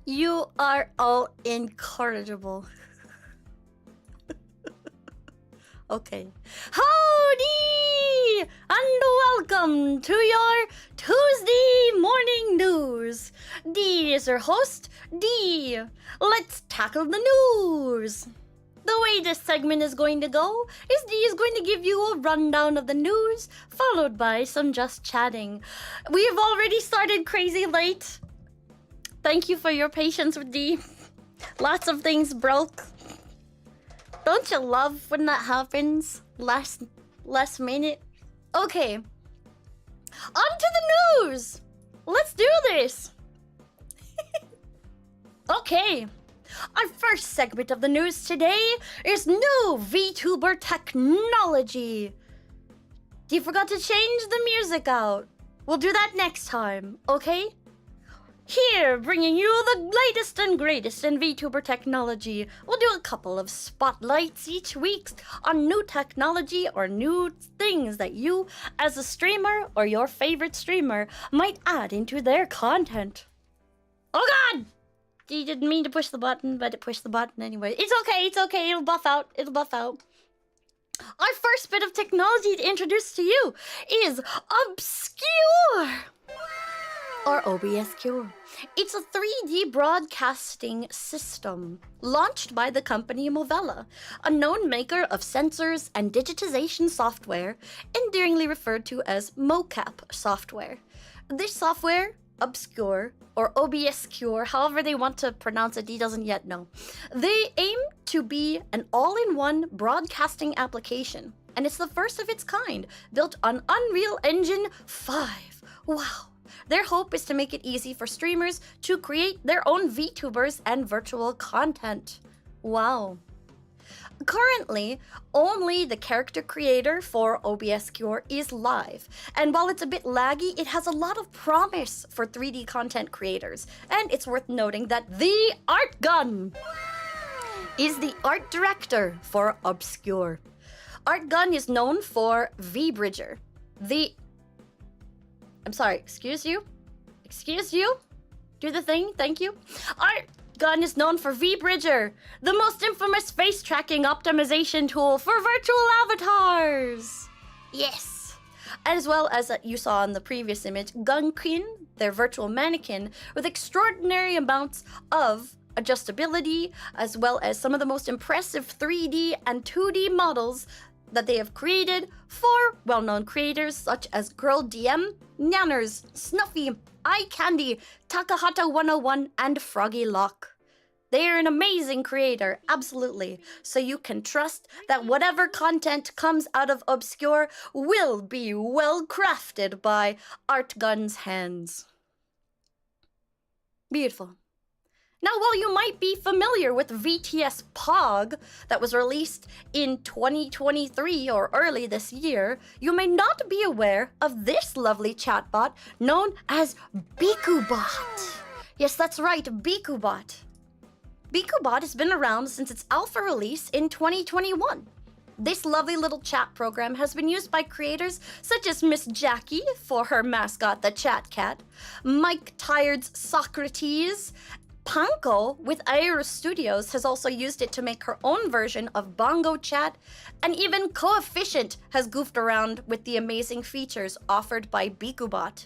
You are all incorrigible. Okay. Howdy! And welcome to your Tuesday morning news. Dee is your host, Dee. Let's tackle the news. The way this segment is going to go is Dee is going to give you a rundown of the news, followed by some just chatting. We have already started crazy late. Thank you for your patience with Dee. Lots of things broke. Don't you love when that happens? Last minute? Okay. On to the news! Let's do this! Okay. Our first segment of the news today is new Vtuber technology. You forgot to change the music out. We'll do that next time, okay? Here, bringing you the latest and greatest in VTuber technology. We'll do a couple of spotlights each week on new technology or new things that you, as a streamer or your favorite streamer, might add into their content. Oh god! You didn't mean to push the button, but it pushed the button anyway. It's okay, it'll buff out. Our first bit of technology to introduce to you is Obscure! Or OBS Cure. It's a 3D broadcasting system launched by the company Movella, a known maker of sensors and digitization software, endearingly referred to as mocap software. This software, Obscure, or OBS Cure, however they want to pronounce it, he doesn't yet know. They aim to be an all-in-one broadcasting application, and it's the first of its kind, built on Unreal Engine 5. Wow. Their hope is to make it easy for streamers to create their own VTubers and virtual content. Wow. Currently, only the character creator for OBS Cure is live, and while it's a bit laggy, it has a lot of promise for 3D content creators, and it's worth noting that the Art Gun is the art director for Obscure. Art Gun is known for VBridger, I'm sorry, excuse you? Do the thing, thank you. Art Gun is known for VBridger, the most infamous face tracking optimization tool for virtual avatars. Yes. As well as you saw in the previous image, Gunkin, their virtual mannequin, with extraordinary amounts of adjustability, as well as some of the most impressive 3D and 2D models that they have created for well-known creators such as Girl DM, Nanners, Snuffy, Eye Candy, Takahata 101, and Froggy Lock. They are an amazing creator, absolutely, so you can trust that whatever content comes out of Obscure will be well crafted by Art Gun's hands. Beautiful. Now, while you might be familiar with VTS Pog that was released in 2023 or early this year, you may not be aware of this lovely chatbot known as BikuBot. Yes, that's right, BikuBot. BikuBot has been around since its alpha release in 2021. This lovely little chat program has been used by creators such as Miss Jackie for her mascot, the Chat Cat, Mike Tired's Socrates, Panko with Aero Studios has also used it to make her own version of Bongo Chat, and even Coefficient has goofed around with the amazing features offered by BikuBot.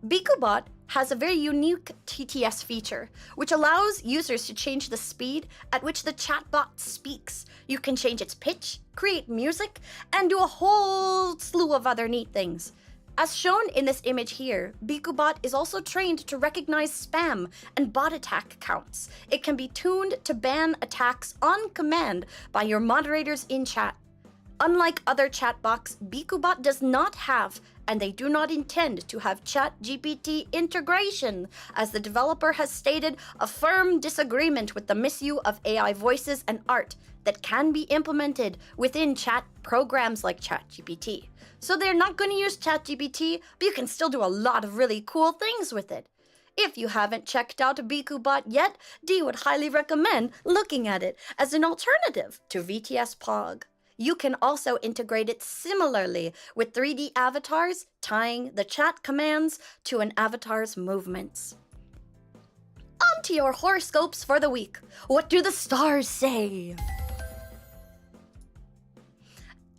BikuBot has a very unique TTS feature, which allows users to change the speed at which the chatbot speaks. You can change its pitch, create music, and do a whole slew of other neat things. As shown in this image here, BikuBot is also trained to recognize spam and bot attack counts. It can be tuned to ban attacks on command by your moderators in chat. Unlike other chatbots, BikuBot does not have, and they do not intend to have, ChatGPT integration, as the developer has stated a firm disagreement with the misuse of AI voices and art that can be implemented within chat programs like ChatGPT. So they're not going to use ChatGPT, but you can still do a lot of really cool things with it. If you haven't checked out BikuBot yet, Dee would highly recommend looking at it as an alternative to VTS Pog. You can also integrate it similarly with 3D avatars, tying the chat commands to an avatar's movements. On to your horoscopes for the week. What do the stars say?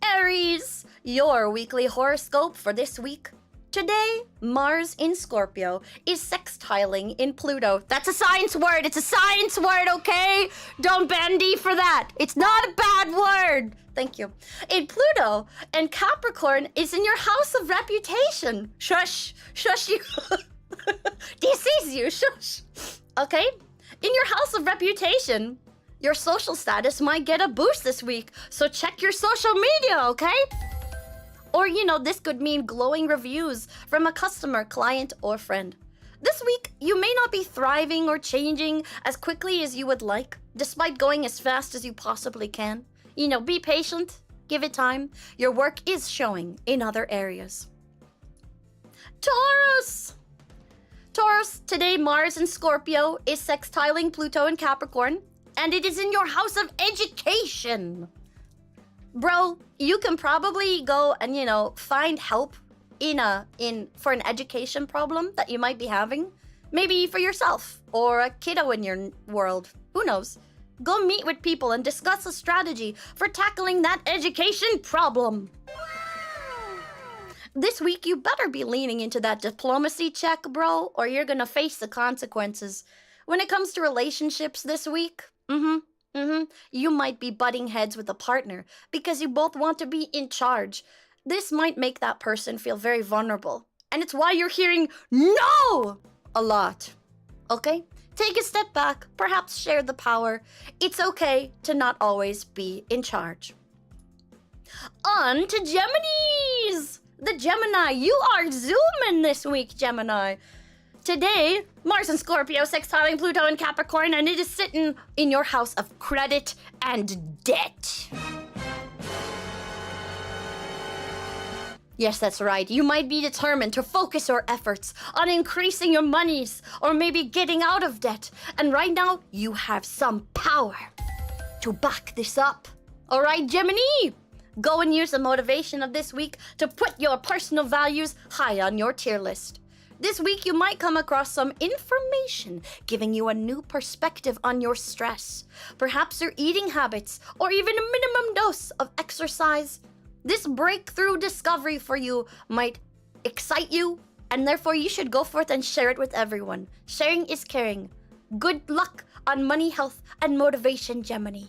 Aries, your weekly horoscope for this week. Today, Mars in Scorpio is sextiling in Pluto. That's a science word. It's a science word, okay? Don't bandy for that. It's not a bad word. Thank you. In Pluto, and Capricorn is in your house of reputation. Shush. Shush you. This is you. Shush. Okay? In your house of reputation, your social status might get a boost this week. So check your social media, okay? Or, this could mean glowing reviews from a customer, client, or friend. This week, you may not be thriving or changing as quickly as you would like, despite going as fast as you possibly can. Be patient, give it time. Your work is showing in other areas. Taurus! Taurus, today Mars in Scorpio is sextiling Pluto and Capricorn, and it is in your house of education. Bro, you can probably go and, find help for an education problem that you might be having. Maybe for yourself or a kiddo in your world. Who knows? Go meet with people and discuss a strategy for tackling that education problem. This week, you better be leaning into that diplomacy check, bro, or you're gonna face the consequences. When it comes to relationships this week, you might be butting heads with a partner because you both want to be in charge. This might make that person feel very vulnerable. And it's why you're hearing no a lot. Okay? Take a step back, perhaps share the power. It's okay to not always be in charge. On to Geminis! The Gemini, you are zooming this week, Gemini. Today, Mars and Scorpio sextiling Pluto and Capricorn, and it is sitting in your house of credit and debt. Yes, that's right. You might be determined to focus your efforts on increasing your monies or maybe getting out of debt. And right now, you have some power to back this up. All right, Gemini? Go and use the motivation of this week to put your personal values high on your tier list. This week, you might come across some information giving you a new perspective on your stress, perhaps your eating habits, or even a minimum dose of exercise. This breakthrough discovery for you might excite you, and therefore you should go forth and share it with everyone. Sharing is caring. Good luck on money, health, and motivation, Gemini.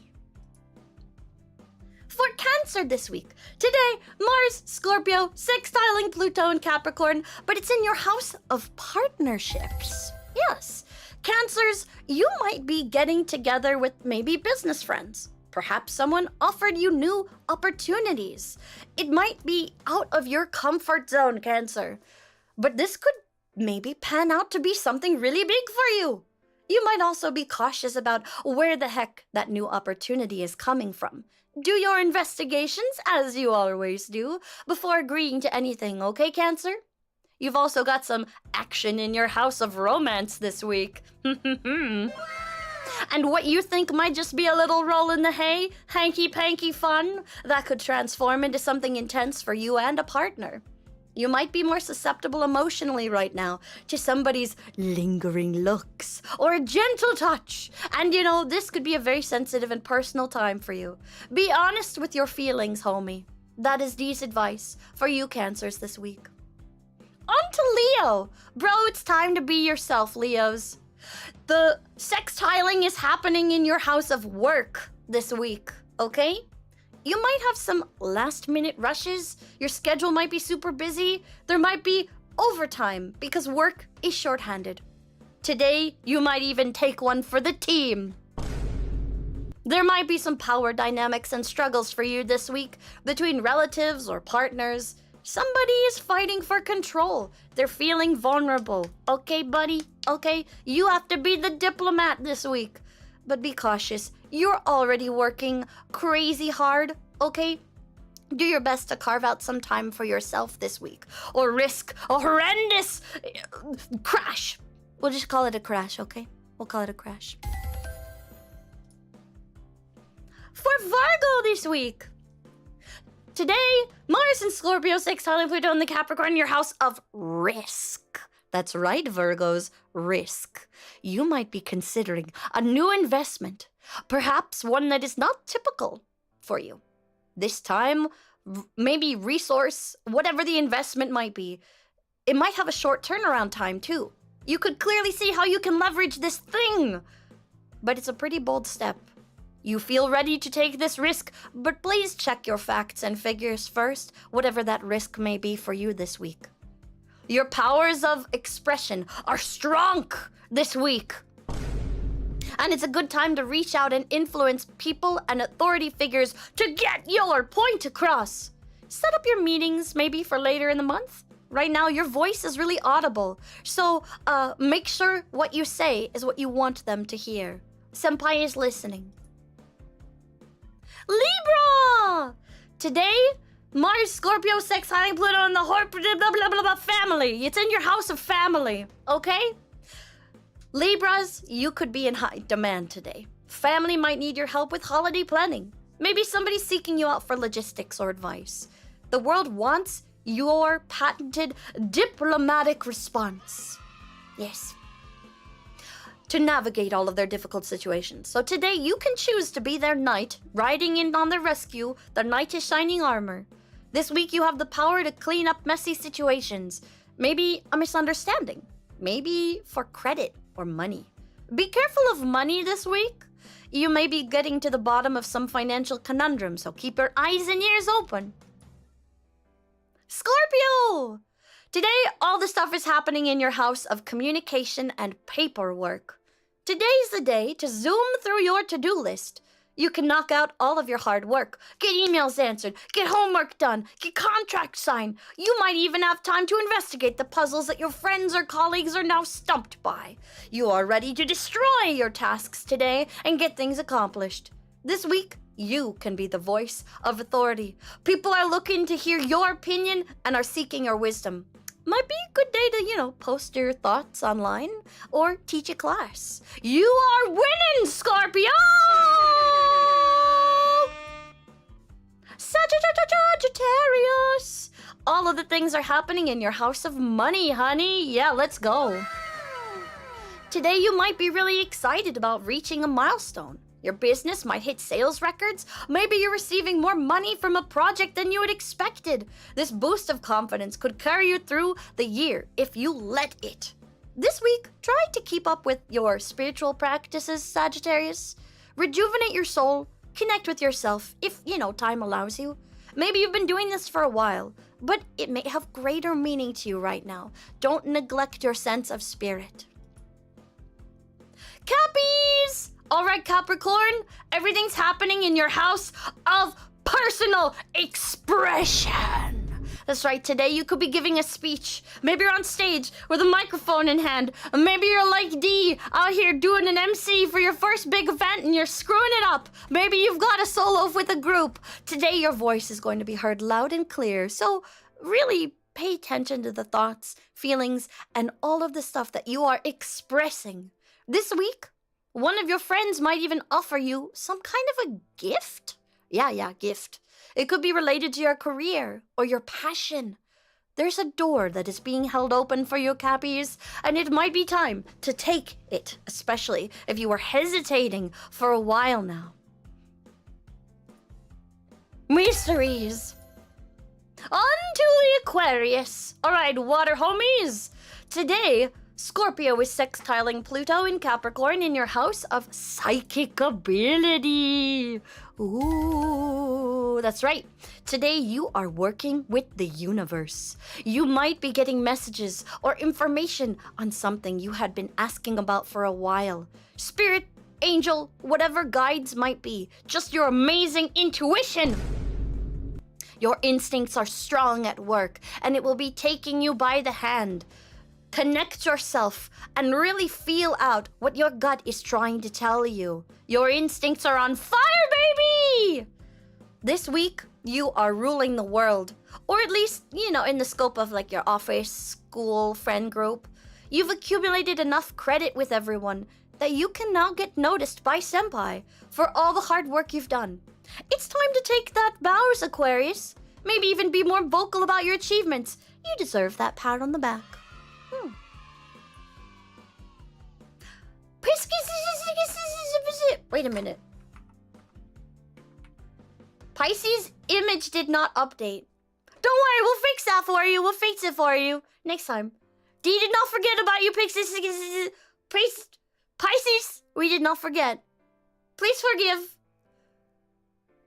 For Cancer this week. Today, Mars, Scorpio, sextiling Pluto and Capricorn, but it's in your house of partnerships. Yes, Cancers, you might be getting together with maybe business friends. Perhaps someone offered you new opportunities. It might be out of your comfort zone, Cancer. But this could maybe pan out to be something really big for you. You might also be cautious about where the heck that new opportunity is coming from. Do your investigations, as you always do, before agreeing to anything, okay, Cancer? You've also got some action in your house of romance this week. And what you think might just be a little roll in the hay, hanky-panky fun, that could transform into something intense for you and a partner. You might be more susceptible emotionally right now to somebody's lingering looks or a gentle touch. And this could be a very sensitive and personal time for you. Be honest with your feelings, homie. That is Dee's advice for you Cancers this week. On to Leo. Bro, it's time to be yourself, Leos. The sextiling is happening in your house of work this week, okay? You might have some last-minute rushes. Your schedule might be super busy. There might be overtime because work is shorthanded. Today, you might even take one for the team. There might be some power dynamics and struggles for you this week between relatives or partners. Somebody is fighting for control. They're feeling vulnerable. Okay, buddy? Okay? You have to be the diplomat this week. But be cautious. You're already working crazy hard, okay? Do your best to carve out some time for yourself this week, or risk a horrendous crash. We'll just call it a crash, okay? We'll call it a crash. For Virgo this week. Today, Mars and Scorpio sextiling Pluto in the Capricorn in your house of risk. That's right, Virgos, risk. You might be considering a new investment, perhaps one that is not typical for you. This time, maybe resource, whatever the investment might be, it might have a short turnaround time too. You could clearly see how you can leverage this thing, but it's a pretty bold step. You feel ready to take this risk, but please check your facts and figures first, whatever that risk may be for you this week. Your powers of expression are strong this week. And it's a good time to reach out and influence people and authority figures to get your point across. Set up your meetings maybe for later in the month. Right now, your voice is really audible, so make sure what you say is what you want them to hear. Senpai is listening. Libra! Today, Mars, Scorpio, sextiling Pluto in the family. It's in your house of family, okay? Libras, you could be in high demand today. Family might need your help with holiday planning. Maybe somebody's seeking you out for logistics or advice. The world wants your patented diplomatic response. Yes. To navigate all of their difficult situations. So today you can choose to be their knight, riding in on their rescue, the knight in shining armor. This week you have the power to clean up messy situations. Maybe a misunderstanding. Maybe for credit or money. Be careful of money this week. You may be getting to the bottom of some financial conundrum, so keep your eyes and ears open. Scorpio! Today, all the stuff is happening in your house of communication and paperwork. Today's the day to zoom through your to-do list. You can knock out all of your hard work, get emails answered, get homework done, get contracts signed. You might even have time to investigate the puzzles that your friends or colleagues are now stumped by. You are ready to destroy your tasks today and get things accomplished. This week, you can be the voice of authority. People are looking to hear your opinion and are seeking your wisdom. Might be a good day to, post your thoughts online or teach a class. You are winning, Scorpio! Sagittarius! All of the things are happening in your house of money, honey. Yeah, let's go. Today you might be really excited about reaching a milestone. Your business might hit sales records. Maybe you're receiving more money from a project than you had expected. This boost of confidence could carry you through the year if you let it. This week, try to keep up with your spiritual practices, Sagittarius. Rejuvenate your soul. Connect with yourself if, time allows you. Maybe you've been doing this for a while, but it may have greater meaning to you right now. Don't neglect your sense of spirit. Cappies! All right, Capricorn, everything's happening in your house of personal expression. That's right, today you could be giving a speech. Maybe you're on stage with a microphone in hand. Maybe you're like Dee out here doing an MC for your first big event and you're screwing it up. Maybe you've got a solo with a group. Today your voice is going to be heard loud and clear. So really pay attention to the thoughts, feelings, and all of the stuff that you are expressing. This week, one of your friends might even offer you some kind of a gift. Yeah, gift. It could be related to your career or your passion. There's a door that is being held open for you, Cappies, and it might be time to take it, especially if you were hesitating for a while now. Mysteries. On to the Aquarius. All right, water homies. Today, Scorpio is sextiling Pluto in Capricorn in your house of psychic ability. Ooh, that's right. Today you are working with the universe. You might be getting messages or information on something you had been asking about for a while. Spirit, angel, whatever guides might be. Just your amazing intuition. Your instincts are strong at work, and it will be taking you by the hand. Connect yourself and really feel out what your gut is trying to tell you. Your instincts are on fire, baby! This week, you are ruling the world. Or at least, in the scope of your office, school, friend group. You've accumulated enough credit with everyone that you can now get noticed by Senpai for all the hard work you've done. It's time to take that bows, Aquarius. Maybe even be more vocal about your achievements. You deserve that pat on the back. Wait a minute. Pisces image did not update. Don't worry, we'll fix that for you. We'll fix it for you next time. Dee did not forget about you, Pisces. We did not forget. Please forgive.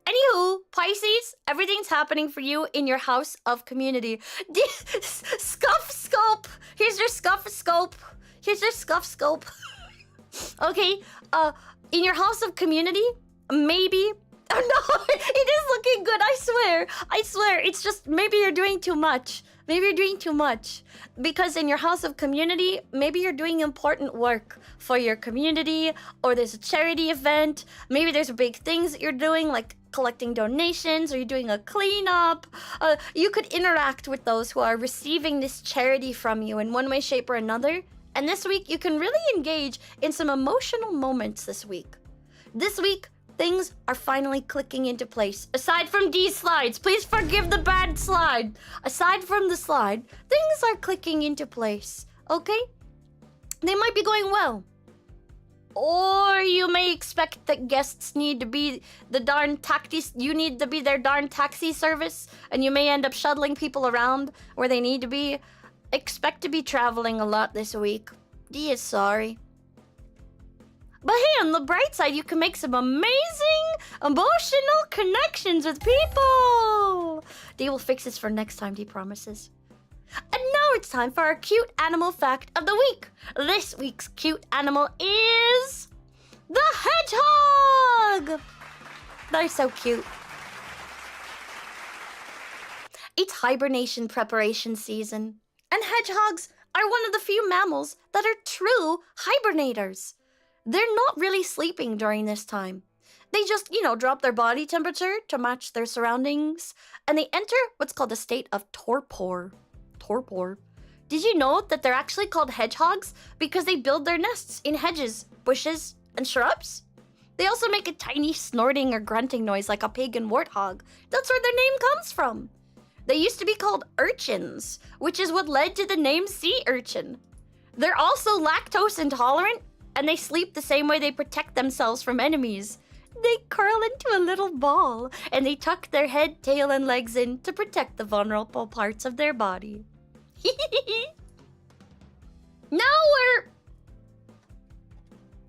Anywho, Pisces, everything's happening for you in your house of community. Scuff scope. Here's your scuff scope. Here's your scuff scope. Okay, in your house of community, maybe. Oh no, it is looking good. I swear. It's just maybe you're doing too much. Maybe you're doing too much. Because in your house of community, maybe you're doing important work for your community, or there's a charity event. Maybe there's big things that you're doing, like collecting donations, or you're doing a cleanup. You could interact with those who are receiving this charity from you in one way, shape, or another. And this week, you can really engage in some emotional moments this week. This week, things are finally clicking into place. Aside from these slides, please forgive the bad slide. Aside from the slide, things are clicking into place, okay? They might be going well. Or you may expect that guests need to be the darn taxi, you need to be their darn taxi service, and you may end up shuttling people around where they need to be. Expect to be traveling a lot this week. Dee is sorry. But hey, on the bright side, you can make some amazing emotional connections with people. Dee will fix this for next time, Dee promises. And now it's time for our cute animal fact of the week. This week's cute animal is the hedgehog. They're so cute. It's hibernation preparation season, and hedgehogs are one of the few mammals that are true hibernators. They're not really sleeping during this time. They just, drop their body temperature to match their surroundings, and they enter what's called a state of torpor. Torpor. Did you know that they're actually called hedgehogs because they build their nests in hedges, bushes, and shrubs? They also make a tiny snorting or grunting noise like a pig and warthog. That's where their name comes from. They used to be called urchins, which is what led to the name sea urchin. They're also lactose intolerant, and they sleep the same way they protect themselves from enemies. They curl into a little ball, and they tuck their head, tail, and legs in to protect the vulnerable parts of their body. Now we're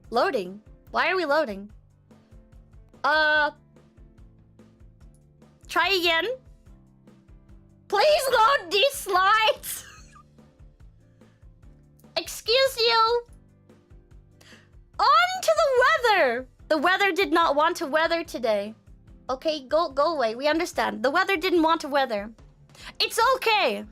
loading. Why are we loading? Try again. Please load these slides. Excuse you. On to the weather. The weather did not want to weather today. Okay, go away. We understand. The weather didn't want to weather. It's okay.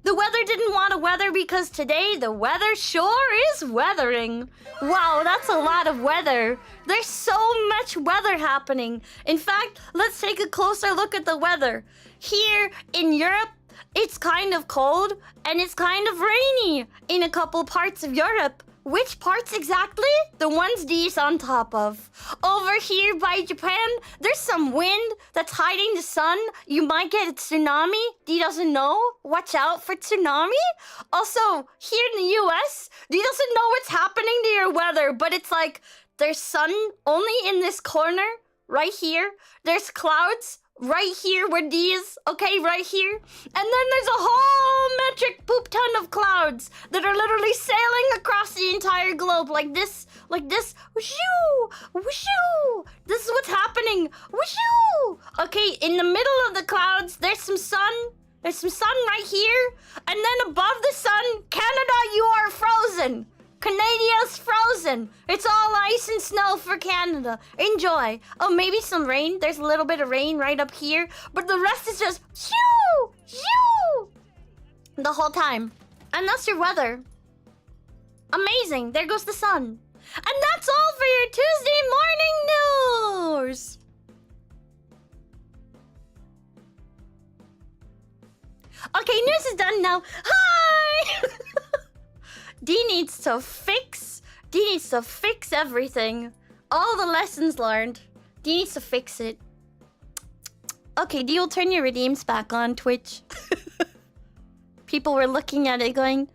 The weather didn't want to weather because today the weather sure is weathering. Wow, that's a lot of weather. There's so much weather happening. In fact, let's take a closer look at the weather. Here in Europe, it's kind of cold and it's kind of rainy in a couple parts of Europe. Which parts exactly? The ones Dee's on top of. Over here by Japan, there's some wind that's hiding the sun. You might get a tsunami. Dee doesn't know. Watch out for tsunami. Also, here in the US, Dee doesn't know what's happening to your weather, but it's like there's sun only in this corner, right here. There's clouds right here where D is, okay, right here. And then there's a whole metric poop ton of clouds that are literally sailing across the entire globe like this, whooshoo, whooshoo. This is what's happening, whooshoo. Okay, in the middle of the clouds, there's some sun. There's some sun right here. And then above the sun, Canada, you are frozen. Canada's frozen. It's all ice and snow for Canada. Enjoy. Oh, maybe some rain. There's a little bit of rain right up here. But the rest is just shoo, shoo, the whole time. And that's your weather. Amazing. There goes the sun. And that's all for your Tuesday morning news. Okay, news is done now. Hi! Dee needs to fix everything. All the lessons learned. Dee needs to fix it. Okay, do you turn your redeems back on Twitch? People were looking at it going,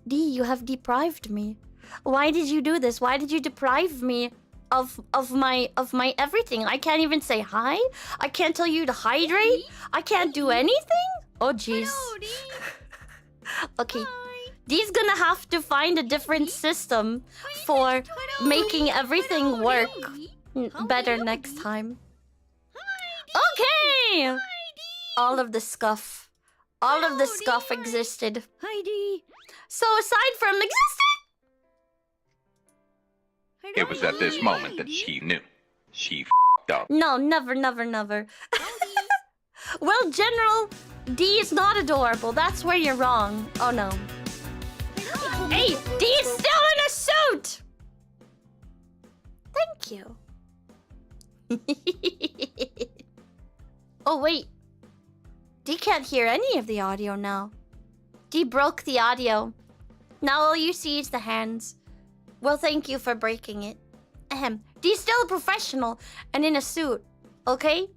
D, you have deprived me. Why did you do this? Why did you deprive me of my everything? I can't even say hi. I can't tell you to hydrate. I can't do anything. Oh jeez. Okay. D's gonna have to find a different system for making everything work better next time. Okay! All of the scuff. All of the scuff existed. So aside from existing... It was at this moment that she knew. She f***ed up. No, never, never, never. Well, General, D is not adorable. That's where you're wrong. Oh no. Hey, D is still in a suit! Thank you. Oh wait. D can't hear any of the audio now. D broke the audio. Now all you see is the hands. Well, thank you for breaking it. Ahem. D's still a professional and in a suit, okay?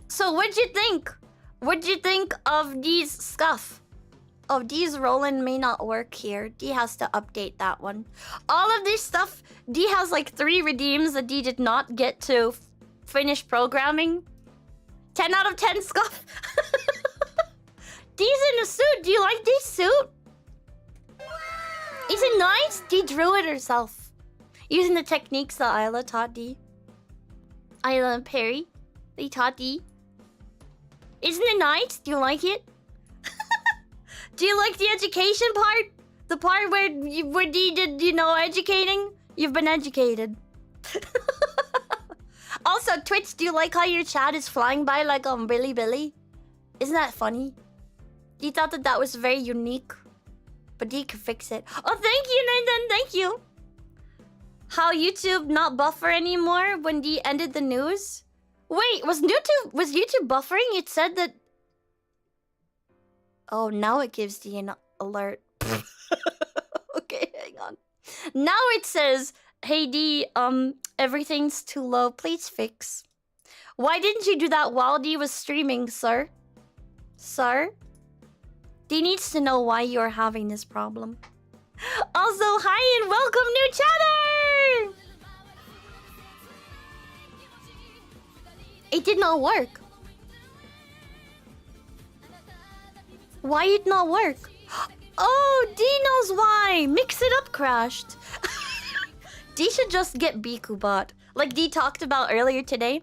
So what'd you think? What'd you think of D's scuff? Oh, D's Roland may not work here. D has to update that one. All of this stuff, D has like 3 redeems that D did not get to finish programming. 10 out of 10 scuff. D's in a suit. Do you like D's suit? Is it nice? D drew it herself. Using the techniques that Isla taught D. Isla and Perry, they taught D. Isn't it nice? Do you like it? Do you like the education part? The part where D did, you know, educating? You've been educated. Also, Twitch, do you like how your chat is flying by like on Billy Billy? Isn't that funny? D thought that was very unique. But D could fix it. Oh, thank you, Nathan. Thank you. How YouTube not buffer anymore when D ended the news? Wait, was YouTube buffering? It said that... Oh, now it gives D an alert. Okay, hang on. Now it says, hey D, everything's too low. Please fix. Why didn't you do that while D was streaming, sir? Sir? D needs to know why you're having this problem. Also, hi and welcome, new chatter! It did not work. Why it not work? Oh, D knows why. Mix it up crashed. D should just get Bikubot. Like D talked about earlier today.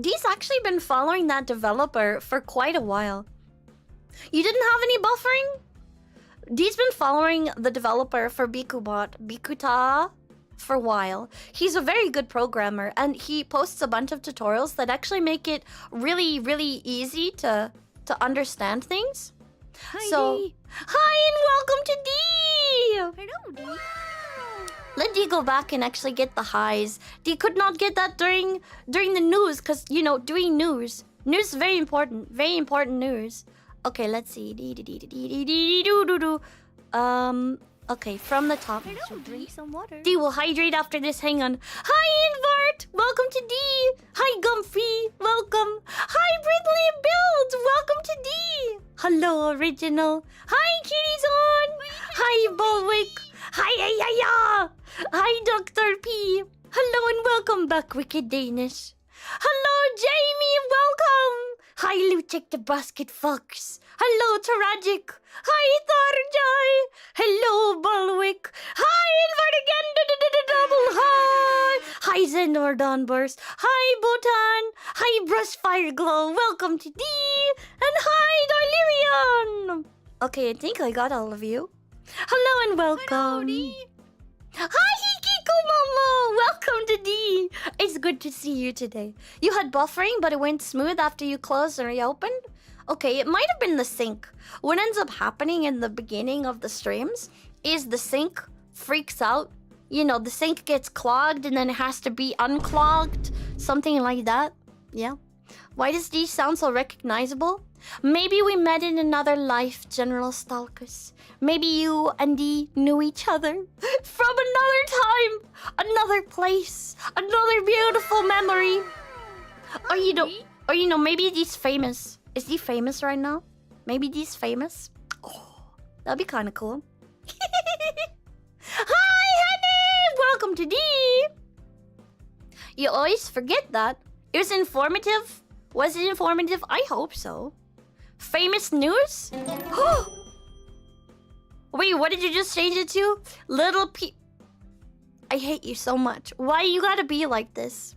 D's actually been following that developer for quite a while. You didn't have any buffering? D's been following the developer for Bikuta, for a while. He's a very good programmer and he posts a bunch of tutorials that actually make it really, really easy to understand things. Hi, So, D. hi and welcome to D! Hello, D. Let D go back and actually get the highs. D could not get that during the news because, you know, doing news. News is very important news. Okay, let's see. Okay, from the top. Hello, drink some water. D will hydrate after this. Hang on. Hi, Invert! Welcome to D! Hi, Gumpy! Welcome! Hi, Bridley Build! Welcome to D! Hello, Original! Hi, Kitty's-on! Hi, Bullwick! Hi, Ayaya! Hi, Dr. P! Hello and welcome back, Wicked Danish! Hello, Jamie! Welcome! Hi, Luchek the Basket Fox! Hello, Tragic! Hi, Tharjai! Hello, Bulwick! Hi, Invert again! Double hi! Hi, Zenor Donburst! Hi, Botan! Hi, Brush Fireglow! Welcome to D! And hi, Darlirion! Okay, I think I got all of you. Hello and welcome! Hello, D. Hi, Hikiko Momo! Welcome to D! It's good to see you today. You had buffering, but it went smooth after you closed and reopened? Okay, it might have been the sync. What ends up happening in the beginning of the streams is the sync freaks out. You know, the sync gets clogged and then it has to be unclogged. Something like that. Yeah. Why does D sound so recognizable? Maybe we met in another life, General Stalkus. Maybe you and D knew each other from another time, another place, another beautiful memory. Or, you know, maybe Dee's famous. Is Dee famous right now? Maybe Dee's famous? Oh, that'd be kind of cool. Hi, honey! Welcome to Dee! You always forget that. It was informative. Was it informative? I hope so. Famous news? Wait, what did you just change it to? Little P... I hate you so much. Why you gotta be like this?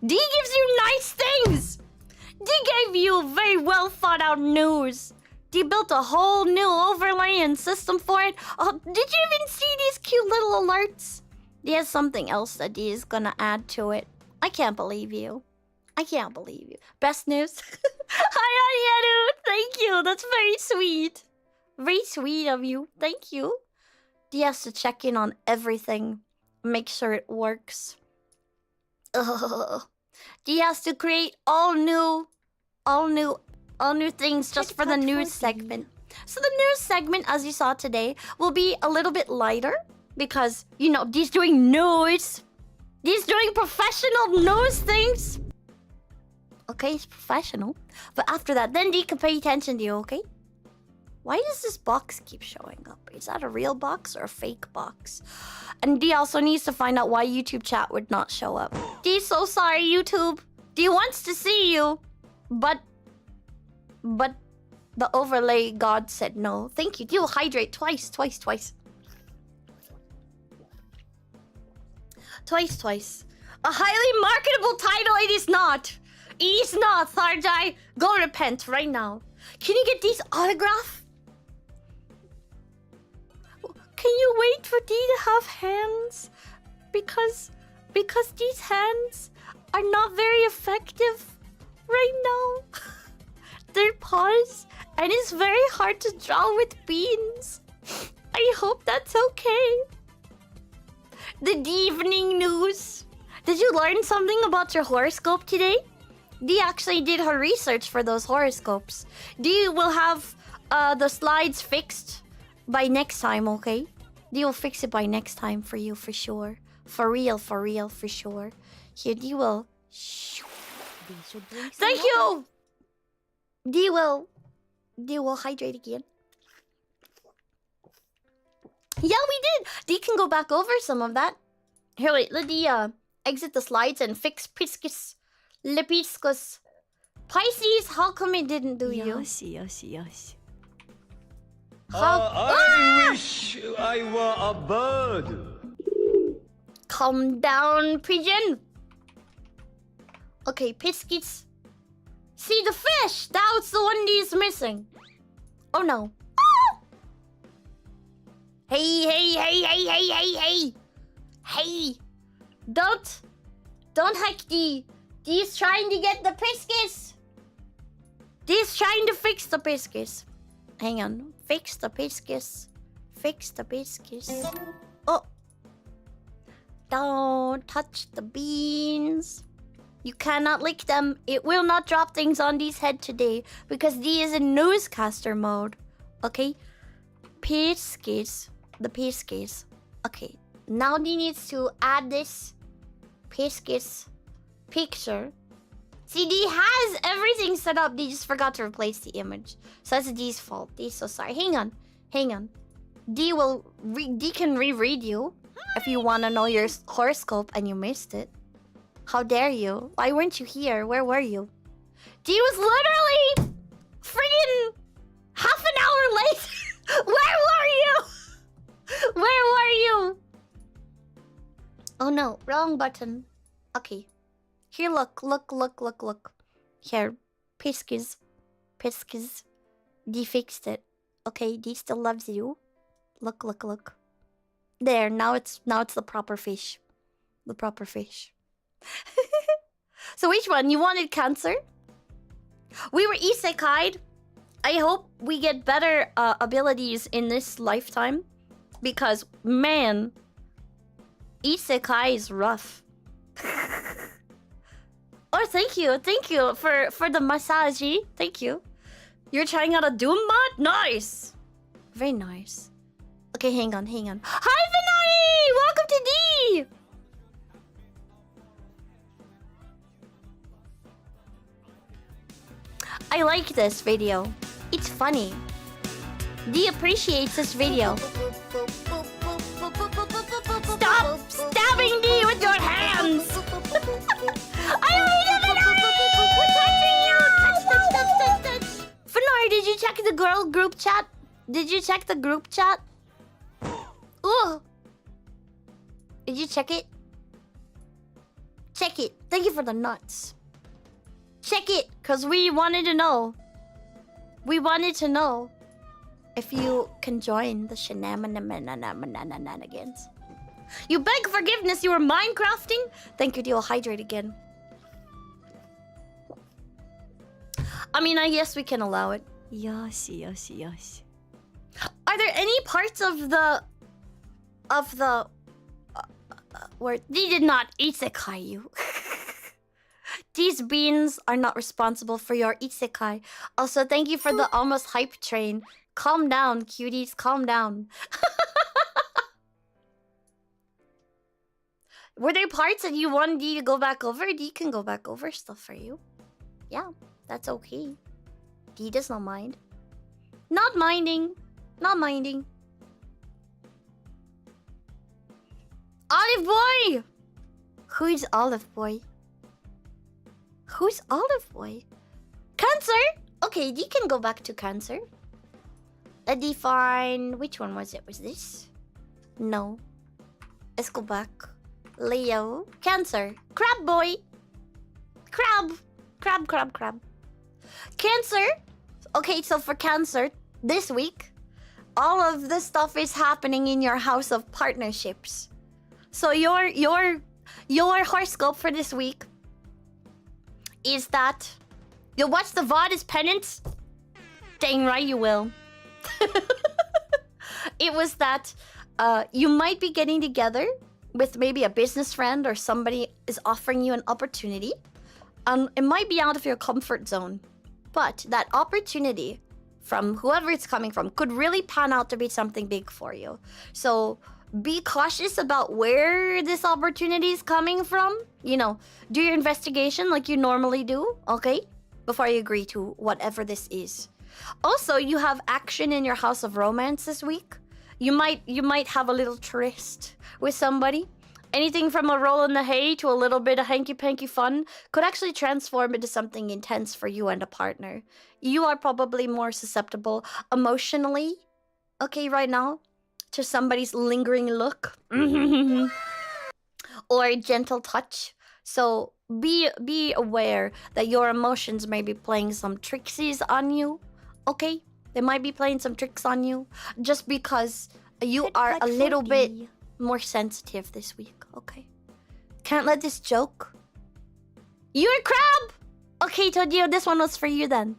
Dee gives you nice things! Dee gave you very well thought out news. Dee built a whole new overlay and system for it. Oh, did you even see these cute little alerts? Dee has something else that Dee is gonna add to it. I can't believe you. I can't believe you. Best news? Hi, Arieru. Thank you. That's very sweet. Very sweet of you. Thank you. Dee has to check in on everything. Make sure it works. Ugh. Dee has to create all new things just for the news segment. So the news segment, as you saw today, will be a little bit lighter because, you know, Dee's doing news. Dee's doing professional news things. Okay, it's professional. But after that, then Dee can pay attention to you, okay? Why does this box keep showing up? Is that a real box or a fake box? And Dee also needs to find out why YouTube chat would not show up. Dee's so sorry, YouTube. Dee wants to see you. But the overlay god said no. Thank you. Dee will hydrate twice. Twice. A highly marketable title, it is not. It is not, Tharjai. Go repent right now. Can you get Dee's autograph? Can you wait for Dee to have hands? Because Dee's hands are not very effective right now. They're paws, and it's very hard to draw with beans. I hope that's okay. The evening news. Did you learn something about your horoscope today? Dee actually did her research for those horoscopes. Dee will have the slides fixed by next time, okay? Dee will fix it by next time for you, for sure. For real, for sure. Here, Dee will... Thank you! Dee will hydrate again. Yeah, we did! Dee can go back over some of that. Here, wait, let Dee exit the slides and fix Piscus. Lepiscus. Pisces, how come it didn't do you? Yoshi. I wish I were a bird. Calm down, pigeon. Okay, Piscus. See the fish! That's the one Dee's missing. Oh no. Oh! Hey. Hey. Don't hack Dee. Dee's trying to get the Piscus. Dee's trying to fix the Piscus. Hang on. Fix the Piscus. Oh. Don't touch the beans. You cannot lick them. It will not drop things on Dee's head today because Dee is in newscaster mode. Okay? Piscus. The Piscus. Okay. Now Dee needs to add this Piscus picture. See, Dee has everything set up. Dee just forgot to replace the image. So that's Dee's fault. Dee's so sorry. Hang on. Dee can reread you if you want to know your horoscope and you missed it. How dare you? Why weren't you here? Where were you? Dee was literally friggin' half an hour late. Where were you? Oh no, wrong button. Okay. Here, look. Here, Piscus. Dee fixed it. Okay, Dee still loves you. Look. There, now it's the proper fish. The proper fish. So which one? You wanted Cancer? We were isekai'd. I hope we get better abilities in this lifetime. Because, man, isekai is rough. Oh, thank you for the massage. Thank you. You're trying out a Doom mod? Nice. Very nice. Okay, hang on. Hi, Venari! Welcome to Dee! I like this video. It's funny. Dee appreciates this video. Stop stabbing Dee with your hands! I don't even know! We're touching you! Touch. Fenor, did you check the girl group chat? Did you check the group chat? Ooh! Did you check it? Check it. Thank you for the nuts. Check it, because we wanted to know. We wanted to know if you can join the shenanigans. You beg forgiveness, you were Minecrafting? Thank you, Dio. Hydrate again. I mean, I guess we can allow it. Yoshi. Are there any parts of the... where they did not isekai you? These beans are not responsible for your isekai. Also, thank you for the almost hype train. Calm down, cuties. Calm down. Were there parts that you wanted Dee to go back over? Dee can go back over stuff for you. Yeah, that's okay. Dee does not mind. Not minding. Not minding. Olive Boy! Who is Olive Boy? Who's Olive Boy? Cancer? Okay, Dee can go back to Cancer. Define... Which one was it? Was this? No. Let's go back. Leo. Cancer. Crab Boy. Crab. Crab. Cancer. Okay, so for Cancer, this week, all of this stuff is happening in your house of partnerships. So your horoscope for this week is that you'll watch the VOD as penance. Dang right you will. It was that you might be getting together with maybe a business friend or somebody is offering you an opportunity. It might be out of your comfort zone, but that opportunity from whoever it's coming from could really pan out to be something big for you. So be cautious about where this opportunity is coming from. You know, do your investigation like you normally do, okay? Before you agree to whatever this is. Also, you have action in your house of romance this week. You might have a little tryst with somebody. Anything from a roll in the hay to a little bit of hanky-panky fun could actually transform into something intense for you and a partner. You are probably more susceptible emotionally, okay, right now, to somebody's lingering look or gentle touch. So be aware that your emotions may be playing some tricksies on you, okay? They might be playing some tricks on you just because you are a little bit more sensitive this week, okay? Can't let this joke. You're a crab! Okay, Todio, this one was for you then.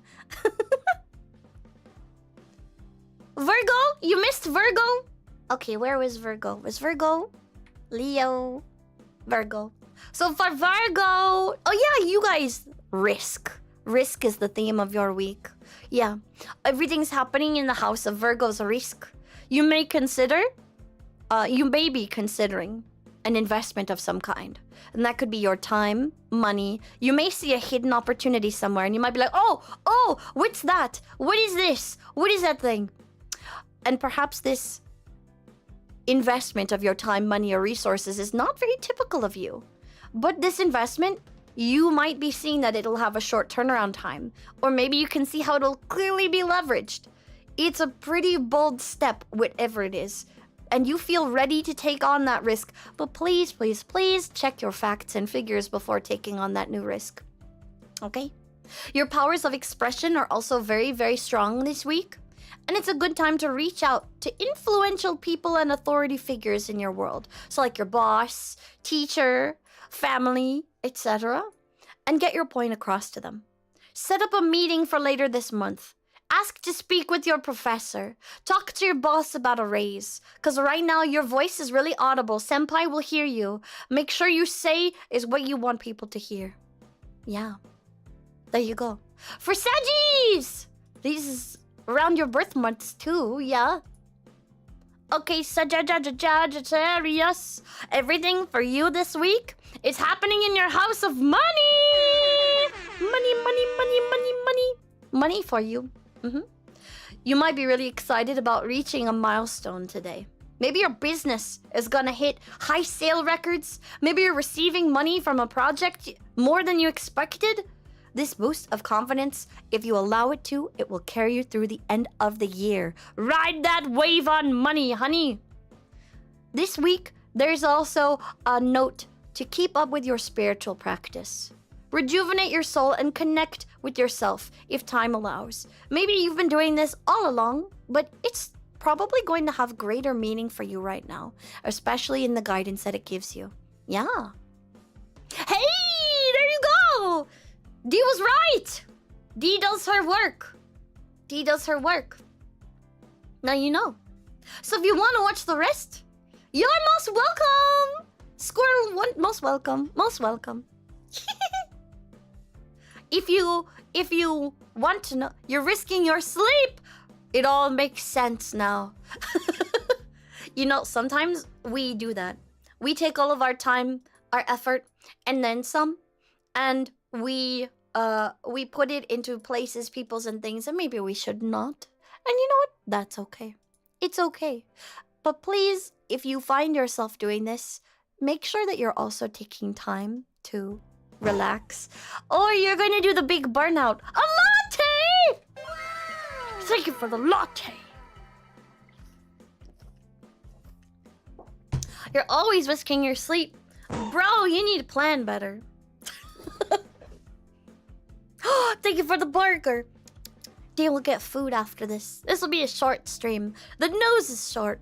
Virgo? You missed Virgo? Okay, where was Virgo? Was Virgo? Leo? Virgo. So for Virgo... Oh yeah, you guys... Risk. Risk is the theme of your week. Yeah. Everything's happening in the house of Virgo's risk. You may consider... you may be considering an investment of some kind. And that could be your time, money. You may see a hidden opportunity somewhere and you might be like, oh, what's that? What is this? What is that thing? And perhaps this investment of your time, money, or resources is not very typical of you. But this investment, you might be seeing that it'll have a short turnaround time. Or maybe you can see how it'll clearly be leveraged. It's a pretty bold step, whatever it is. And you feel ready to take on that risk. But please, please, please check your facts and figures before taking on that new risk. Okay? Your powers of expression are also very, very strong this week. And it's a good time to reach out to influential people and authority figures in your world. So like your boss, teacher, family, etc. And get your point across to them. Set up a meeting for later this month. Ask to speak with your professor. Talk to your boss about a raise. Because right now, your voice is really audible. Senpai will hear you. Make sure you say is what you want people to hear. Yeah. There you go. For Saggies! This is around your birth months too, yeah. Okay, Sagittarius. Everything for you this week is happening in your house of money! Money, money, money, money, money. money for you. You might be really excited about reaching a milestone today. Maybe your business is gonna hit high sale records. Maybe you're receiving money from a project more than you expected. This boost of confidence, if you allow it to, it will carry you through the end of the year. Ride that wave on money, honey. This week, there's also a note to keep up with your spiritual practice. Rejuvenate your soul and connect with yourself if time allows. Maybe you've been doing this all along, but it's probably going to have greater meaning for you right now, especially in the guidance that it gives you. Yeah. Hey, there you go! Dee was right! Dee does her work. Dee does her work. Now you know. So if you want to watch the rest, you're most welcome! Squirrel one, most welcome. Most welcome. If you want to know, you're risking your sleep. It all makes sense now. You know, sometimes we do that. We take all of our time, our effort, and then some, and we put it into places, peoples, and things that maybe we should not. And you know what? That's okay. It's okay. But please, if you find yourself doing this, make sure that you're also taking time to relax, or you're going to do the big burnout. A latte! Thank you for the latte. You're always risking your sleep. Bro, you need to plan better. Thank you for the burger. They will get food after this. This will be a short stream. The news is short.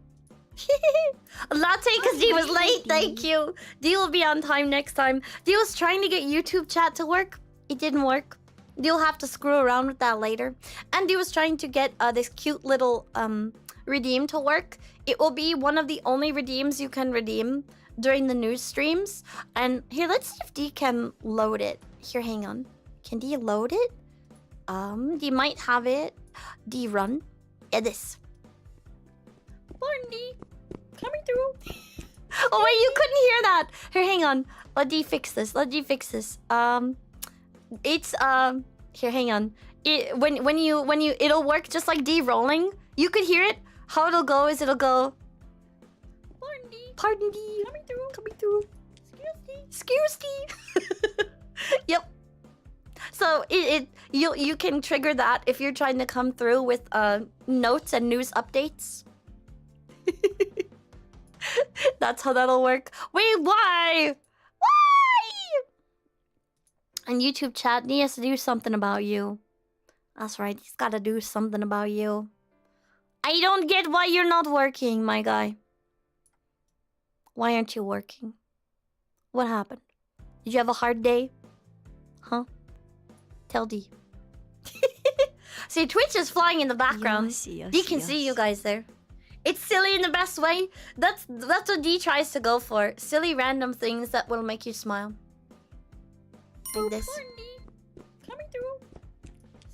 A latte because Dee was late. Thank you. Dee will be on time next time. Dee was trying to get YouTube chat to work. It didn't work. Dee will have to screw around with that later. And Dee was trying to get this cute little redeem to work. It will be one of the only redeems you can redeem during the news streams. And here, let's see if Dee can load it. Here, hang on. Can Dee load it? Dee might have it. Dee run. Yeah, this. Morning, Dee. Coming through. Oh wait, you couldn't hear that. Here, hang on. Let Dee fix this. Let Dee fix this. It's here, hang on. When you it'll work just like Dee rolling. You could hear it. How it'll go is it'll go. Pardon Dee. Pardon Dee. Coming through. Coming through. Excuse Dee. Yep. So you can trigger that if you're trying to come through with notes and news updates. That's how that'll work. Wait, why? Why? And YouTube chat, he has to do something about you. That's right, he's gotta do something about you. I don't get why you're not working, my guy. Why aren't you working? What happened? Did you have a hard day? Huh? Tell Dee. See, Twitch is flying in the background. Dee can see you guys there. It's silly in the best way. That's what Dee tries to go for. Silly random things that will make you smile. Like this. Coming through.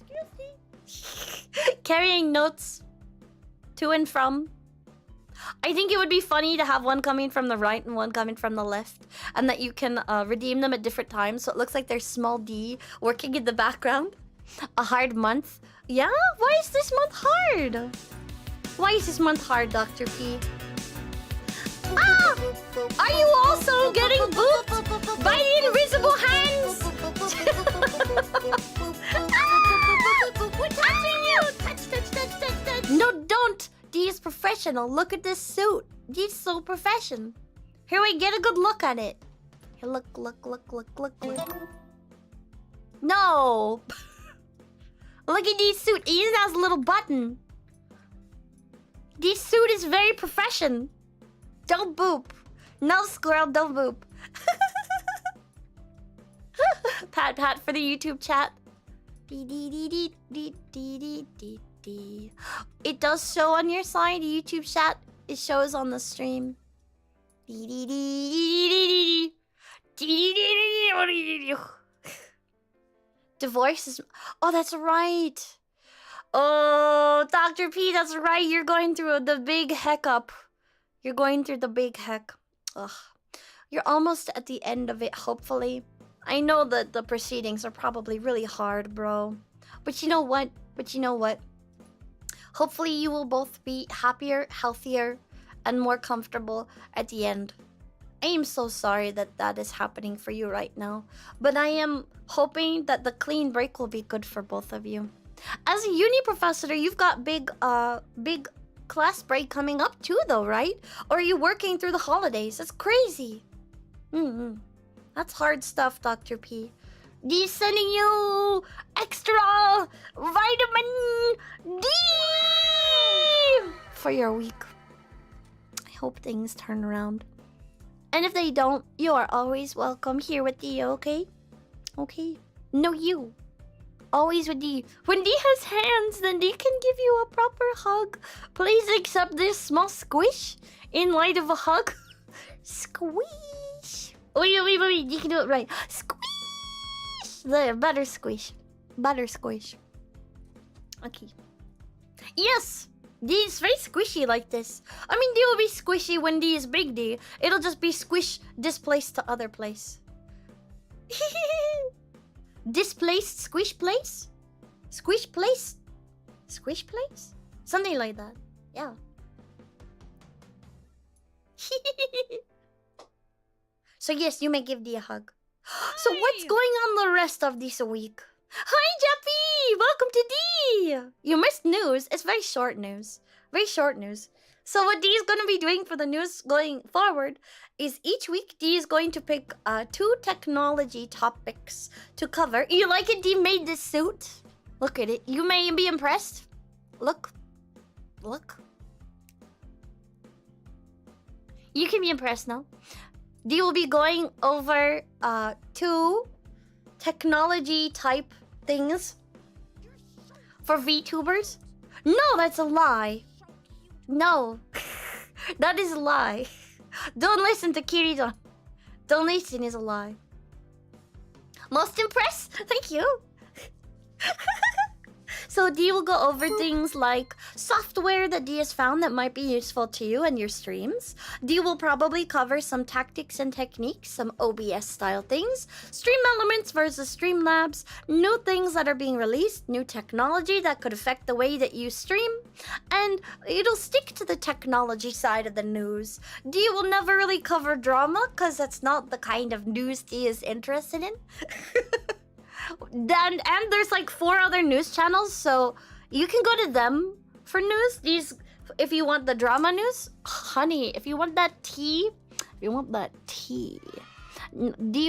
Excuse me. Carrying notes to and from. I think it would be funny to have one coming from the right and one coming from the left, and that you can redeem them at different times, so it looks like there's small D working in the background. A hard month. Yeah? Why is this month hard? Why is this month hard, Dr. P? Ah! Are you also getting booped by the invisible hands? Ah! We're touching you! Touch. No, don't! Dee is professional. Look at this suit. Dee's so professional. Here, wait, get a good look at it. Here, look. No! Look at Dee's suit. It even has a little button. Dee's suit is very professional. Don't boop. No, squirrel, don't boop. Pat for the YouTube chat. It does show on your side, YouTube chat. It shows on the stream. Divorce is... Oh, that's right. Oh, Dr. P, that's right. You're going through the big hiccup. You're going through the big heck. Ugh. You're almost at the end of it, hopefully. I know that the proceedings are probably really hard, bro. But you know what? Hopefully you will both be happier, healthier, and more comfortable at the end. I am so sorry that that is happening for you right now. But I am hoping that the clean break will be good for both of you. As a uni professor, you've got big class break coming up too though, right? Or are you working through the holidays? That's crazy. That's hard stuff, Dr. P. D sending you extra vitamin D for your week. I hope things turn around. And if they don't, you are always welcome here with D, okay? Okay? No, you. Always with D. When D has hands, then D can give you a proper hug. Please accept this small squish in light of a hug. Squish. Wait. You can do it right. Squish. There, butter squish. Butter squish. Okay. Yes! D is very squishy like this. I mean, D will be squishy when D is big D. It'll just be squish displaced to other place. Displaced squish place? Squish place? Squish place? Something like that. Yeah. So yes, you may give D a hug. So what's going on the rest of this week? Hi, Jappy! Welcome to D! You missed news. It's very short news. Very short news. So what D is going to be doing for the news going forward is each week D is going to pick 2 technology topics to cover. You like it? D made this suit. Look at it. You may be impressed. Look. You can be impressed now. D will be going over 2 technology type things for VTubers. No, that's a lie. No, that is a lie. Don't listen to Kiridan. Don't listen is a lie. Most impressed? Thank you. So D will go over things like software that D has found that might be useful to you and your streams. D will probably cover some tactics and techniques, some OBS style things, stream elements versus Streamlabs, new things that are being released, new technology that could affect the way that you stream, and it'll stick to the technology side of the news. D will never really cover drama because that's not the kind of news D is interested in. And there's like 4 other news channels, so you can go to them for news. These, if you want the drama news, honey, if you want that tea, D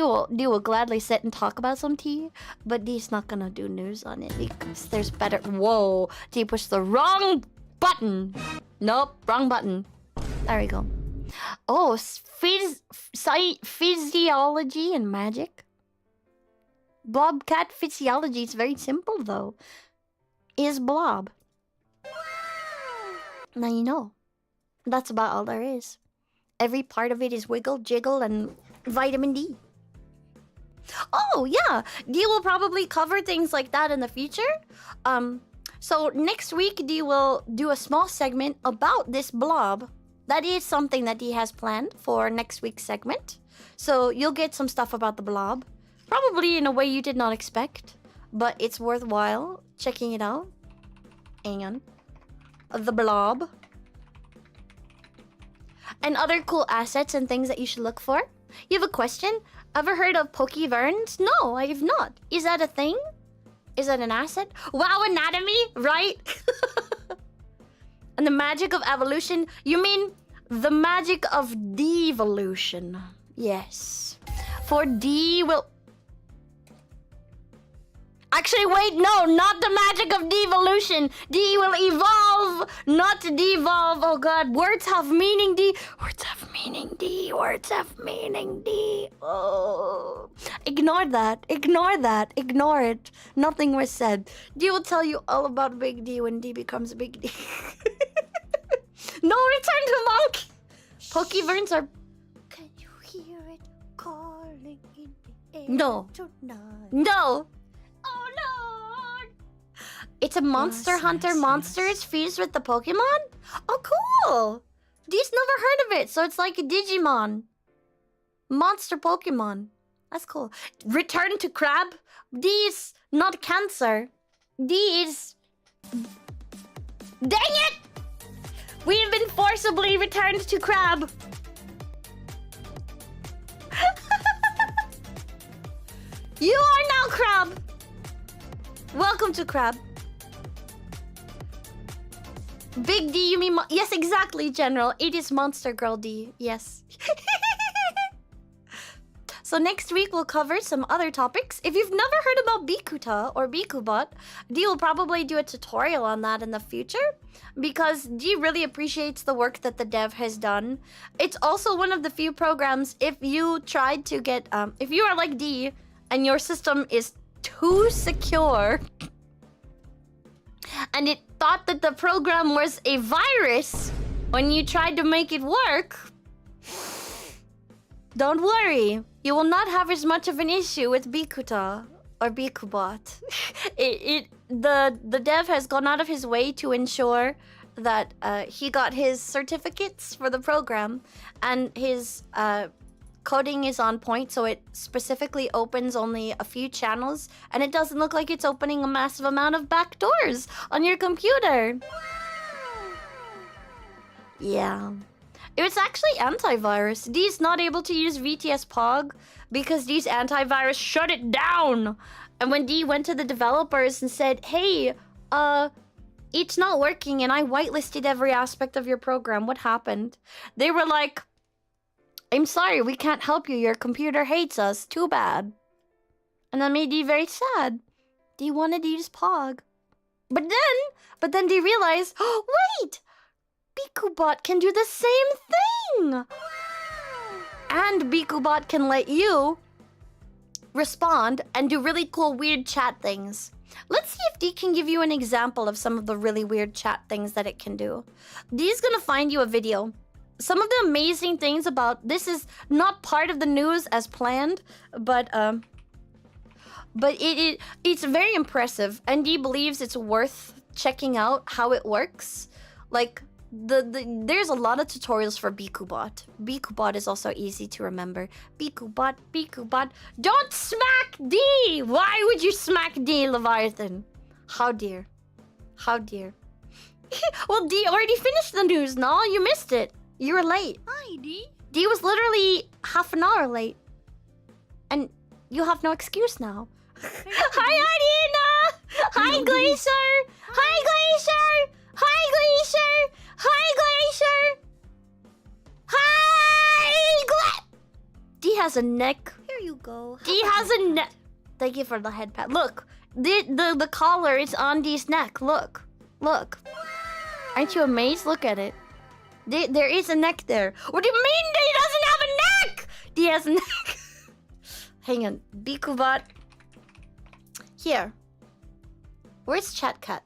will gladly sit and talk about some tea, but D's not gonna do news on it because there's better. Whoa, D pushed the wrong button. Nope, wrong button. There we go. Oh, physiology and magic. Blobcat physiology is very simple though. Is blob. Now you know. That's about all there is. Every part of it is wiggle, jiggle, and vitamin D. Oh yeah, D will probably cover things like that in the future. So next week D will do a small segment about this blob. That is something that D has planned for next week's segment. So you'll get some stuff about the blob. Probably in a way you did not expect, but it's worthwhile checking it out. Hang on. The blob. And other cool assets and things that you should look for. You have a question? Ever heard of Pokeverns? No, I have not. Is that a thing? Is that an asset? Wow, anatomy, right? And the magic of evolution? You mean the magic of devolution? Yes. For D will... Actually, wait, no, not the magic of devolution. D will evolve, not devolve. Oh god, words have meaning, D. Words have meaning, D. Words have meaning, D. Oh. Ignore that, ignore that, ignore it. Nothing was said. D will tell you all about Big D when D becomes Big D. No, return to monk. Pokeverns are... Can you hear it calling in the air? No. Tonight? No. Oh Lord! It's a Monster Hunter Monsters fused with the Pokemon? Oh cool! D's never heard of it, so it's like a Digimon. Monster Pokemon. That's cool. Return to Crab? D's not cancer. D is... Dang it! We have been forcibly returned to Crab. You are now Crab. Welcome to Crab. Big D, you mean... Yes, exactly, General. It is Monster Girl D. Yes. So next week we'll cover some other topics. If you've never heard about Bikuta or Bikubot, D will probably do a tutorial on that in the future because D really appreciates the work that the dev has done. It's also one of the few programs if you tried to get... if you are like D and your system is too secure and it thought that the program was a virus when you tried to make it work, don't worry. You will not have as much of an issue with Bikuta or Bikubot. The dev has gone out of his way to ensure that he got his certificates for the program and his coding is on point, so it specifically opens only a few channels and it doesn't look like it's opening a massive amount of backdoors on your computer. Yeah. It was actually antivirus. D's not able to use VTS Pog because D's antivirus shut it down. And when D went to the developers and said, hey, it's not working and I whitelisted every aspect of your program, what happened? They were like, I'm sorry, we can't help you. Your computer hates us. Too bad. And that made D very sad. D wanted to use Pog. But then D realized, oh, wait! Bikubot can do the same thing! And Bikubot can let you respond and do really cool weird chat things. Let's see if D can give you an example of some of the really weird chat things that it can do. D's gonna find you a video. Some of the amazing things about this is not part of the news as planned, but it's very impressive, and D believes it's worth checking out how it works. Like there's a lot of tutorials for Bikubot. Bikubot is also easy to remember. Bikubot, Bikubot. Don't smack D! Why would you smack D, Leviathan? How dare. How dare. Well, D already finished the news, no? You missed it. You were late. Hi, D. D was literally half an hour late. And you have no excuse now. Hi, Adina! Hi, Glacier! Hi, Glacier! Hi, Glacier! Hi, Glacier! Hi, D has a neck. Here you go. D has a neck. Thank you for the head pat. Look, the collar is on D's neck. Look, look. Aren't you amazed? Look at it. There is a neck there. What do you mean D doesn't have a neck? D has a neck. Hang on, Bikubot. Here. Where's ChatCat?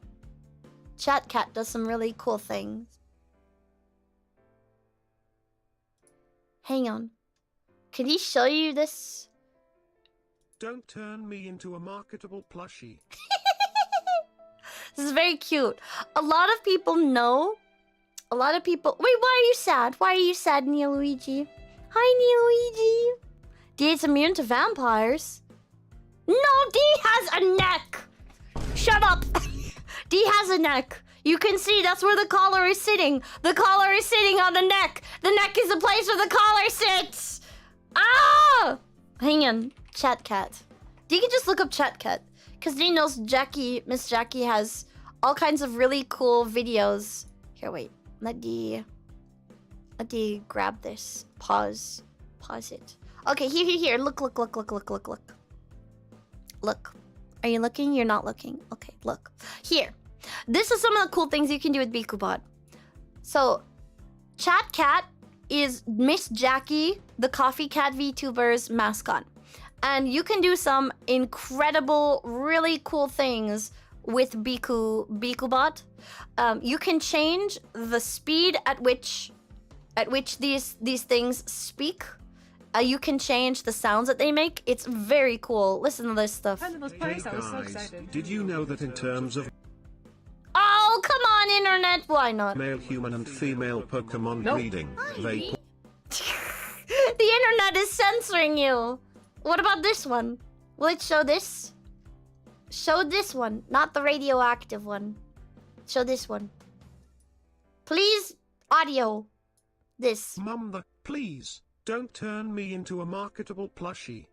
ChatCat does some really cool things. Hang on. Can he show you this? Don't turn me into a marketable plushie. This is very cute. A lot of people know. A lot of people... Wait, why are you sad? Why are you sad, Neoluigi? Hi, Neoluigi. D is immune to vampires. No, D has a neck. Shut up. D has a neck. You can see that's where the collar is sitting. The collar is sitting on the neck. The neck is the place where the collar sits. Ah! Hang on. ChatCat. D can just look up ChatCat. Because D knows Jackie, Miss Jackie has all kinds of really cool videos. Here, wait. Let D grab this. Pause it. Okay, here. Look. Look. Are you looking? You're not looking. Okay, look. Here. This is some of the cool things you can do with Bikubot. So, ChatCat is Miss Jackie, the Coffee Cat VTuber's mascot. And you can do some incredible, really cool things with Bikubot. You can change the speed at which these things speak. You can change the sounds that they make. It's very cool. Listen to this stuff. Hey guys, did you know that in terms of Oh, come on, internet. Why not? male human and female Pokemon breeding, they The internet is censoring you. What about this one? Will it show this? Show this one, not the radioactive one. Show this one. Please, audio. This. Mum, please, don't turn me into a marketable plushie.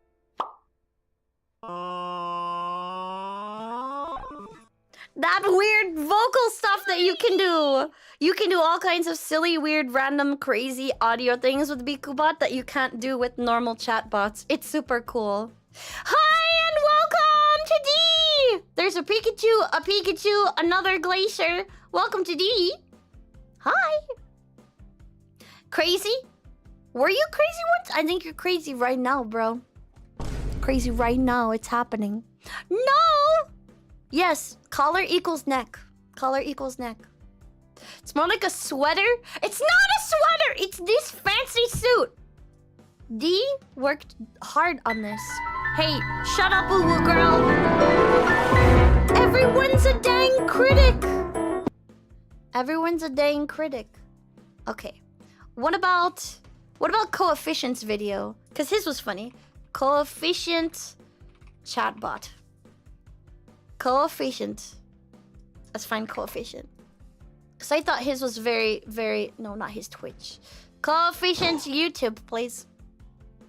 That weird vocal stuff that you can do. You can do all kinds of silly, weird, random, crazy audio things with BikuBot that you can't do with normal chatbots. It's super cool. Hi and welcome to D! There's a Pikachu, another Glacier. Welcome to D. Hi. Crazy? Were you crazy once? I think you're crazy right now, bro. Crazy right now. It's happening. No! Yes, collar equals neck. Collar equals neck. It's more like a sweater. It's not a sweater! It's this fancy suit. D worked hard on this. Hey, shut up, woo-woo girl. Everyone's a dang critic. Everyone's a dang critic. Okay. What about Coefficient's video? Because his was funny. Coefficient chatbot. Coefficient. Let's find Coefficient. Because I thought his was very, very... No, not his Twitch. Coefficient's YouTube, please.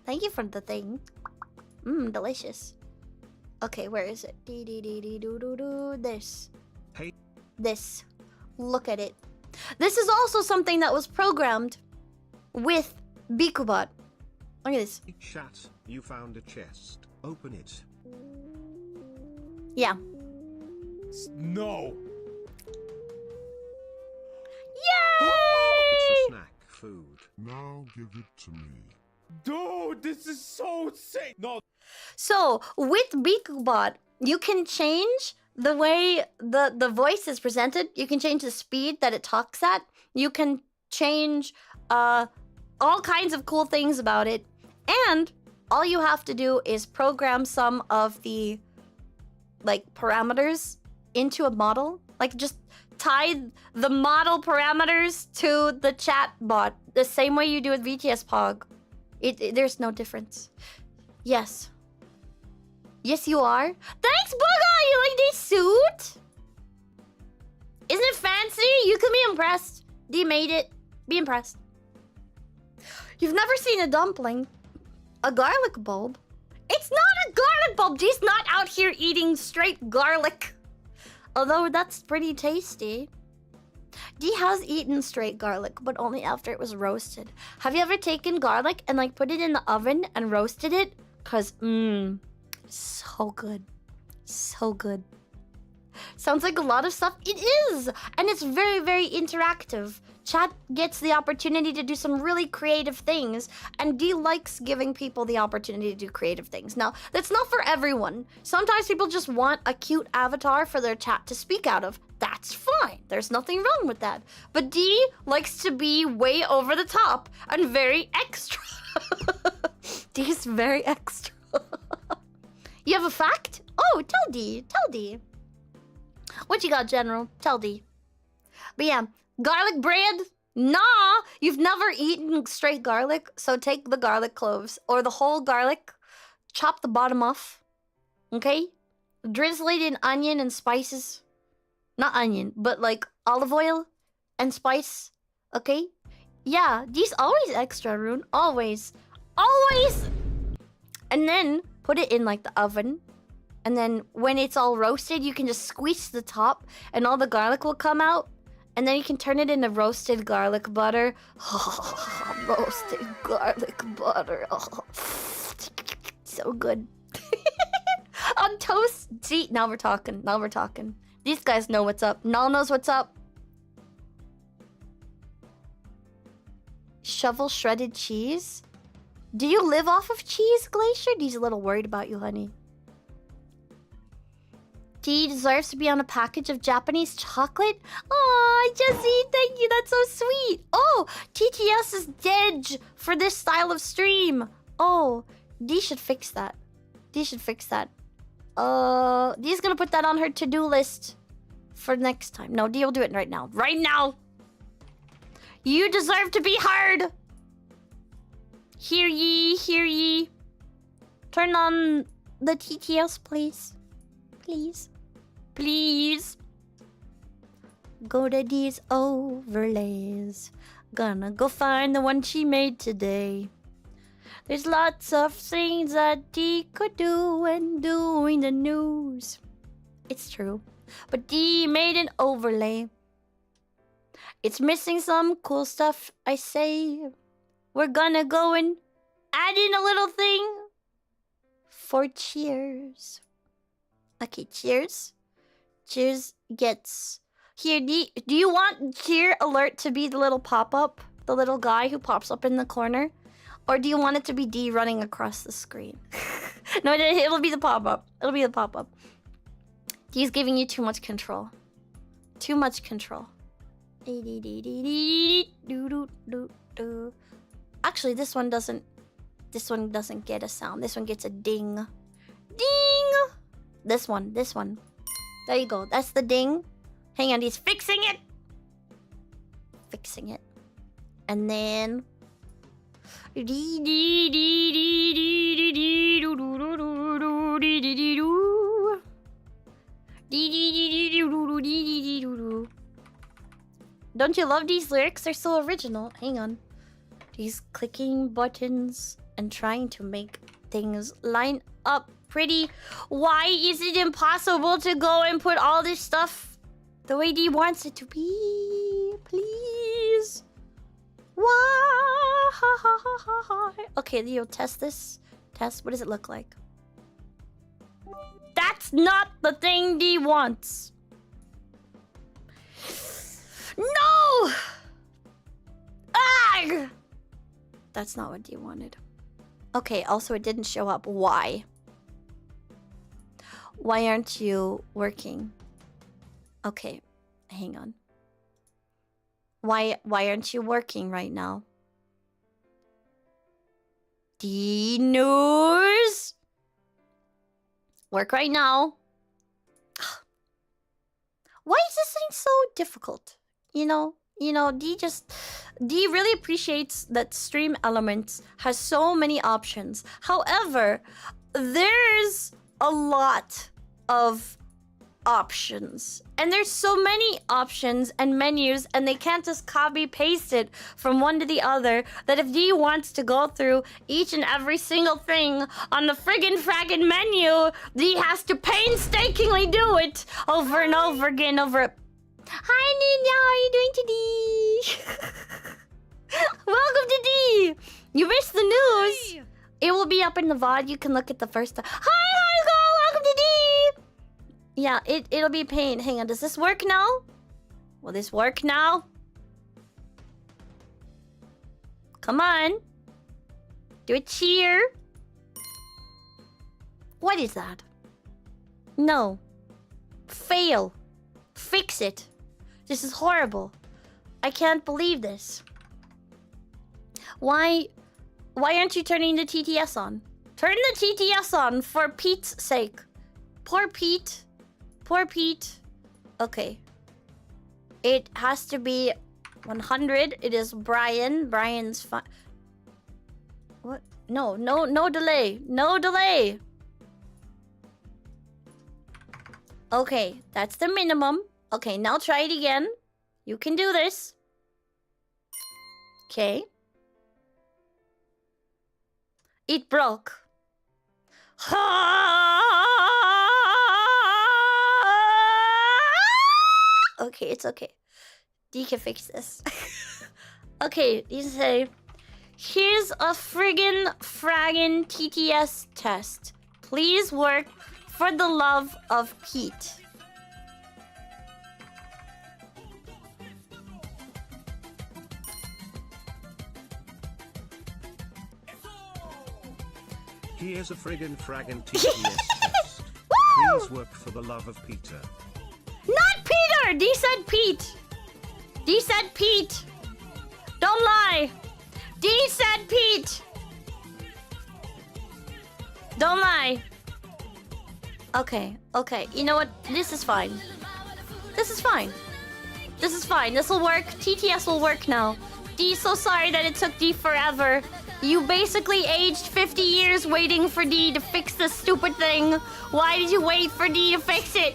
Thank you for the thing. Mmm, delicious. Okay, where is it? This. Hey. This. Look at it. This is also something that was programmed with BikuBot. Look at this. Chat, you found a chest. Open it. Yeah. No. Yay! It's a snack food. Now give it to me. Dude, this is so sick. No. So, with BikuBot, you can change the way the voice is presented. You can change the speed that it talks at. You can change all kinds of cool things about it. And all you have to do is program some of the parameters into a model. Like, just tie the model parameters to the chat bot the same way you do with VTS Pog. There's no difference. Yes. Yes, you are. Thanks, Booga! You like this suit? Isn't it fancy? You can be impressed. D made it. Be impressed. You've never seen a dumpling. A garlic bulb? It's not a garlic bulb. D's not out here eating straight garlic. Although that's pretty tasty. D has eaten straight garlic, but only after it was roasted. Have you ever taken garlic and put it in the oven and roasted it? Cause so good. So good. Sounds like a lot of stuff. It is! And it's very, very interactive. Chat gets the opportunity to do some really creative things, and D likes giving people the opportunity to do creative things. Now, that's not for everyone. Sometimes people just want a cute avatar for their chat to speak out of. That's fine. There's nothing wrong with that. But D likes to be way over the top and very extra. D is very extra. You have a fact? Oh, tell D. Tell D. What you got, General? Tell D. But yeah, garlic bread? Nah, you've never eaten straight garlic. So take the garlic cloves or the whole garlic, chop the bottom off, okay? Drizzle it in onion and spices. Not onion, but olive oil and spice, okay? Yeah, these always extra, Rune. Always. Always! And then put it in the oven. And then when it's all roasted, you can just squeeze the top and all the garlic will come out. And then you can turn it into roasted garlic butter. Oh, roasted garlic butter. Oh, so good. On toast. See, now we're talking. Now we're talking. These guys know what's up. Null knows what's up. Shovel shredded cheese? Do you live off of cheese, Glacier? He's a little worried about you, honey. T deserves to be on a package of Japanese chocolate? Aw, Jessie, thank you. That's so sweet. Oh, TTS is dead for this style of stream. Oh, D should fix that. D should fix that. D's gonna put that on her to-do list for next time. No, D will do it right now. Right now! You deserve to be heard! Hear ye, hear ye. Turn on the TTS, please. Please. Please. Go to these overlays. Gonna go find the one she made today. There's lots of things that Dee could do when doing the news. It's true. But Dee made an overlay. It's missing some cool stuff, I say. We're gonna go and add in a little thing for cheers. Okay, cheers. Cheers gets... Here, do you want cheer alert to be the little pop-up? The little guy who pops up in the corner? Or do you want it to be D running across the screen? No, it'll be the pop-up. It'll be the pop-up. D's giving you too much control. Too much control. Actually, this one doesn't get a sound. This one gets a ding. Ding! This one. There you go. That's the ding. Hang on, he's fixing it. Fixing it. And then... Don't you love these lyrics? They're so original. Hang on. He's clicking buttons and trying to make things line up pretty. Why is it impossible to go and put all this stuff the way he wants it to be? Please. Why? Okay, Leo, test this. Test. What does it look like? That's not the thing D wants. No! Ah! That's not what D wanted. Okay, also it didn't show up. Why? Why aren't you working? Okay, hang on. Why aren't you working right now? D news. Work right now. Why is this thing so difficult? You know, D really appreciates that Stream Elements has so many options. However, there's a lot of options. And there's so many options and menus, and they can't just copy paste it from one to the other, that if D wants to go through each and every single thing on the friggin' fraggin' menu, D has to painstakingly do it over and over again over... Hi Ninja, how are you doing today? Welcome to D! You missed the news! It will be up in the VOD, you can look at the first time. Hi girl, welcome to D! Yeah, it'll be a pain. Hang on, does this work now? Will this work now? Come on. Do a cheer. What is that? No. Fail. Fix it. This is horrible. I can't believe this. Why aren't you turning the TTS on? Turn the TTS on for Pete's sake. Poor Pete. Poor Pete. Okay. It has to be 100. It is Brian. Brian's fine. What? No delay. No delay. Okay, that's the minimum. Okay, now try it again. You can do this. Okay. It broke. Okay, it's okay. D can fix this. Okay, you say, here's a friggin' fraggin' TTS test. Please work for the love of Pete. Here's a friggin' fraggin' TTS test. Please work for the love of Peter. Not Peter! D said Pete. D said Pete. Don't lie. D said Pete. Don't lie. Okay. You know what? This is fine. This is fine. This will work. TTS will work now. D, so sorry that it took D forever. You basically aged 50 years waiting for D to fix this stupid thing. Why did you wait for D to fix it?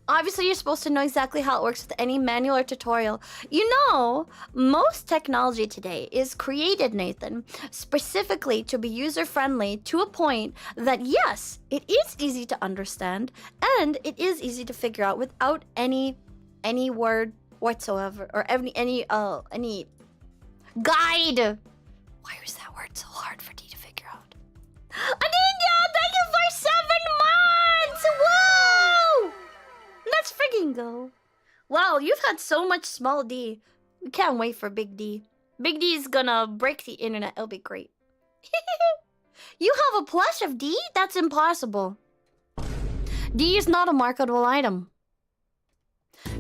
Obviously, you're supposed to know exactly how it works with any manual or tutorial. You know, most technology today is created, Nathan, specifically to be user-friendly to a point that, yes, it is easy to understand and it is easy to figure out without any word whatsoever or any guide. Why was that word so hard for D to figure out? Adinja, thank you for 7 months! Whoa! Let's friggin' go. Wow, you've had so much small D. We can't wait for Big D. Big D is gonna break the internet. It'll be great. You have a plush of D? That's impossible. D is not a marketable item.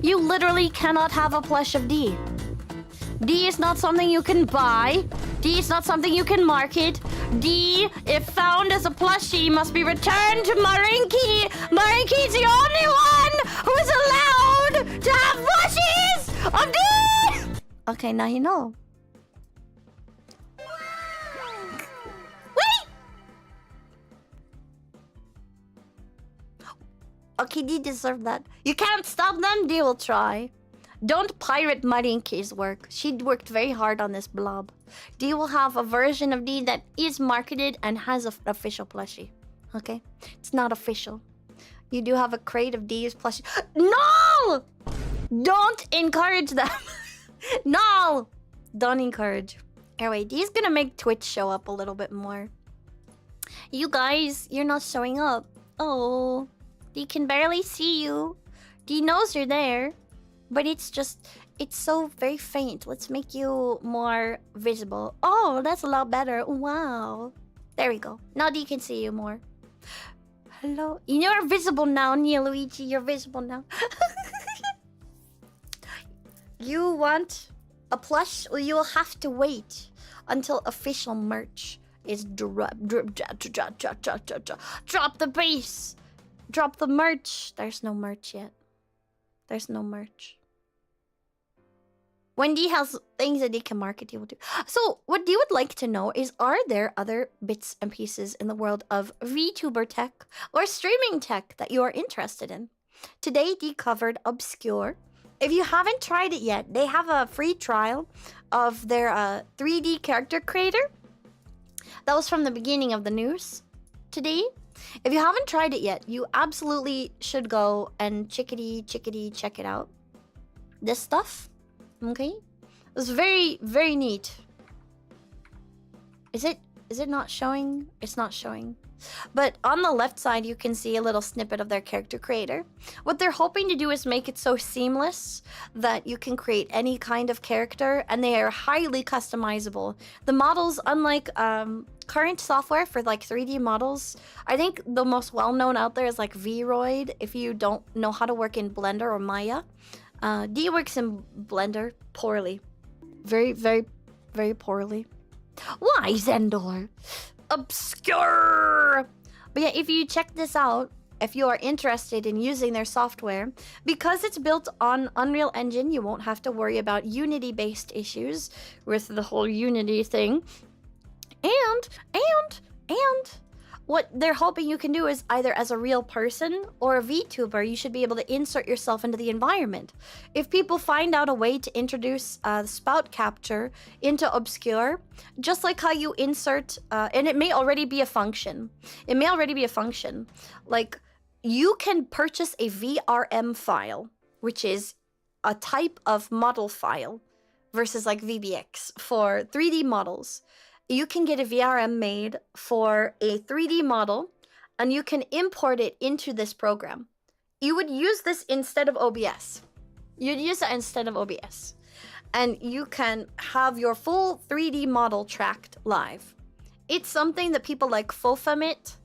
You literally cannot have a plush of D. D is not something you can buy. D is not something you can market. D, if found as a plushie, must be returned to Marinki. Marinki's the only one who is allowed to have plushies of D! Okay, now you know. Wait! Okay, D deserved that. You can't stop them, D will try. Don't pirate Marinki's work. She worked very hard on this blob. D will have a version of D that is marketed and has an official plushie. Okay? It's not official. You do have a crate of D's plushie. No! Don't encourage them. No! Don't encourage. Anyway, D's gonna make Twitch show up a little bit more. You guys, you're not showing up. Oh. D can barely see you. D knows you're there. But it's so very faint. Let's make you more visible. Oh, that's a lot better. Wow. There we go. Now D can see you more. Hello. You're visible now, Nia Luigi. You're visible now. You want a plush? Well, you'll have to wait until official merch is drop the base. Drop the merch. There's no merch yet. There's no merch. When D has things that he can market, he will do. So, what D would like to know is, are there other bits and pieces in the world of VTuber tech or streaming tech that you are interested in? Today, D covered Obscure. If you haven't tried it yet, they have a free trial of their 3D character creator. That was from the beginning of the news today. If you haven't tried it yet, you absolutely should go and chickadee check it out. This stuff. Okay, it's very, very neat. Is it not showing? It's not showing. But on the left side, you can see a little snippet of their character creator. What they're hoping to do is make it so seamless that you can create any kind of character, and they are highly customizable. The models, unlike current software for like 3D models, I think the most well-known out there is like Vroid, if you don't know how to work in Blender or Maya. D works in Blender poorly. Very, very, very poorly. Why, Zendor? Obscure! But yeah, if you check this out, if you are interested in using their software, because it's built on Unreal Engine, you won't have to worry about Unity-based issues with the whole Unity thing. And what they're hoping you can do is either as a real person or a VTuber, you should be able to insert yourself into the environment. If people find out a way to introduce spout capture into Obscure, just like how you insert, and it may already be a function. It may already be a function. Like, you can purchase a VRM file, which is a type of model file versus like VBX for 3D models. You can get a VRM made for a 3D model, and you can import it into this program. You would use this instead of OBS. You'd use it instead of OBS. And you can have your full 3D model tracked live. It's something that people like Fofamit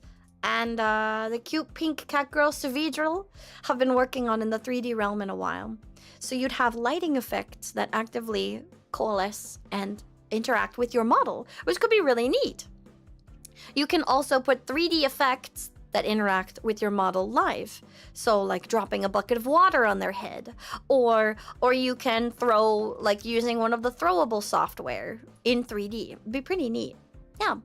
and the cute pink cat girl Suvidril have been working on in the 3D realm in a while. So you'd have lighting effects that actively coalesce and interact with your model, which could be really neat. You can also put 3D effects that interact with your model live. So like dropping a bucket of water on their head, or you can throw, like using one of the throwable software in 3D. It'd be pretty neat. Yeah.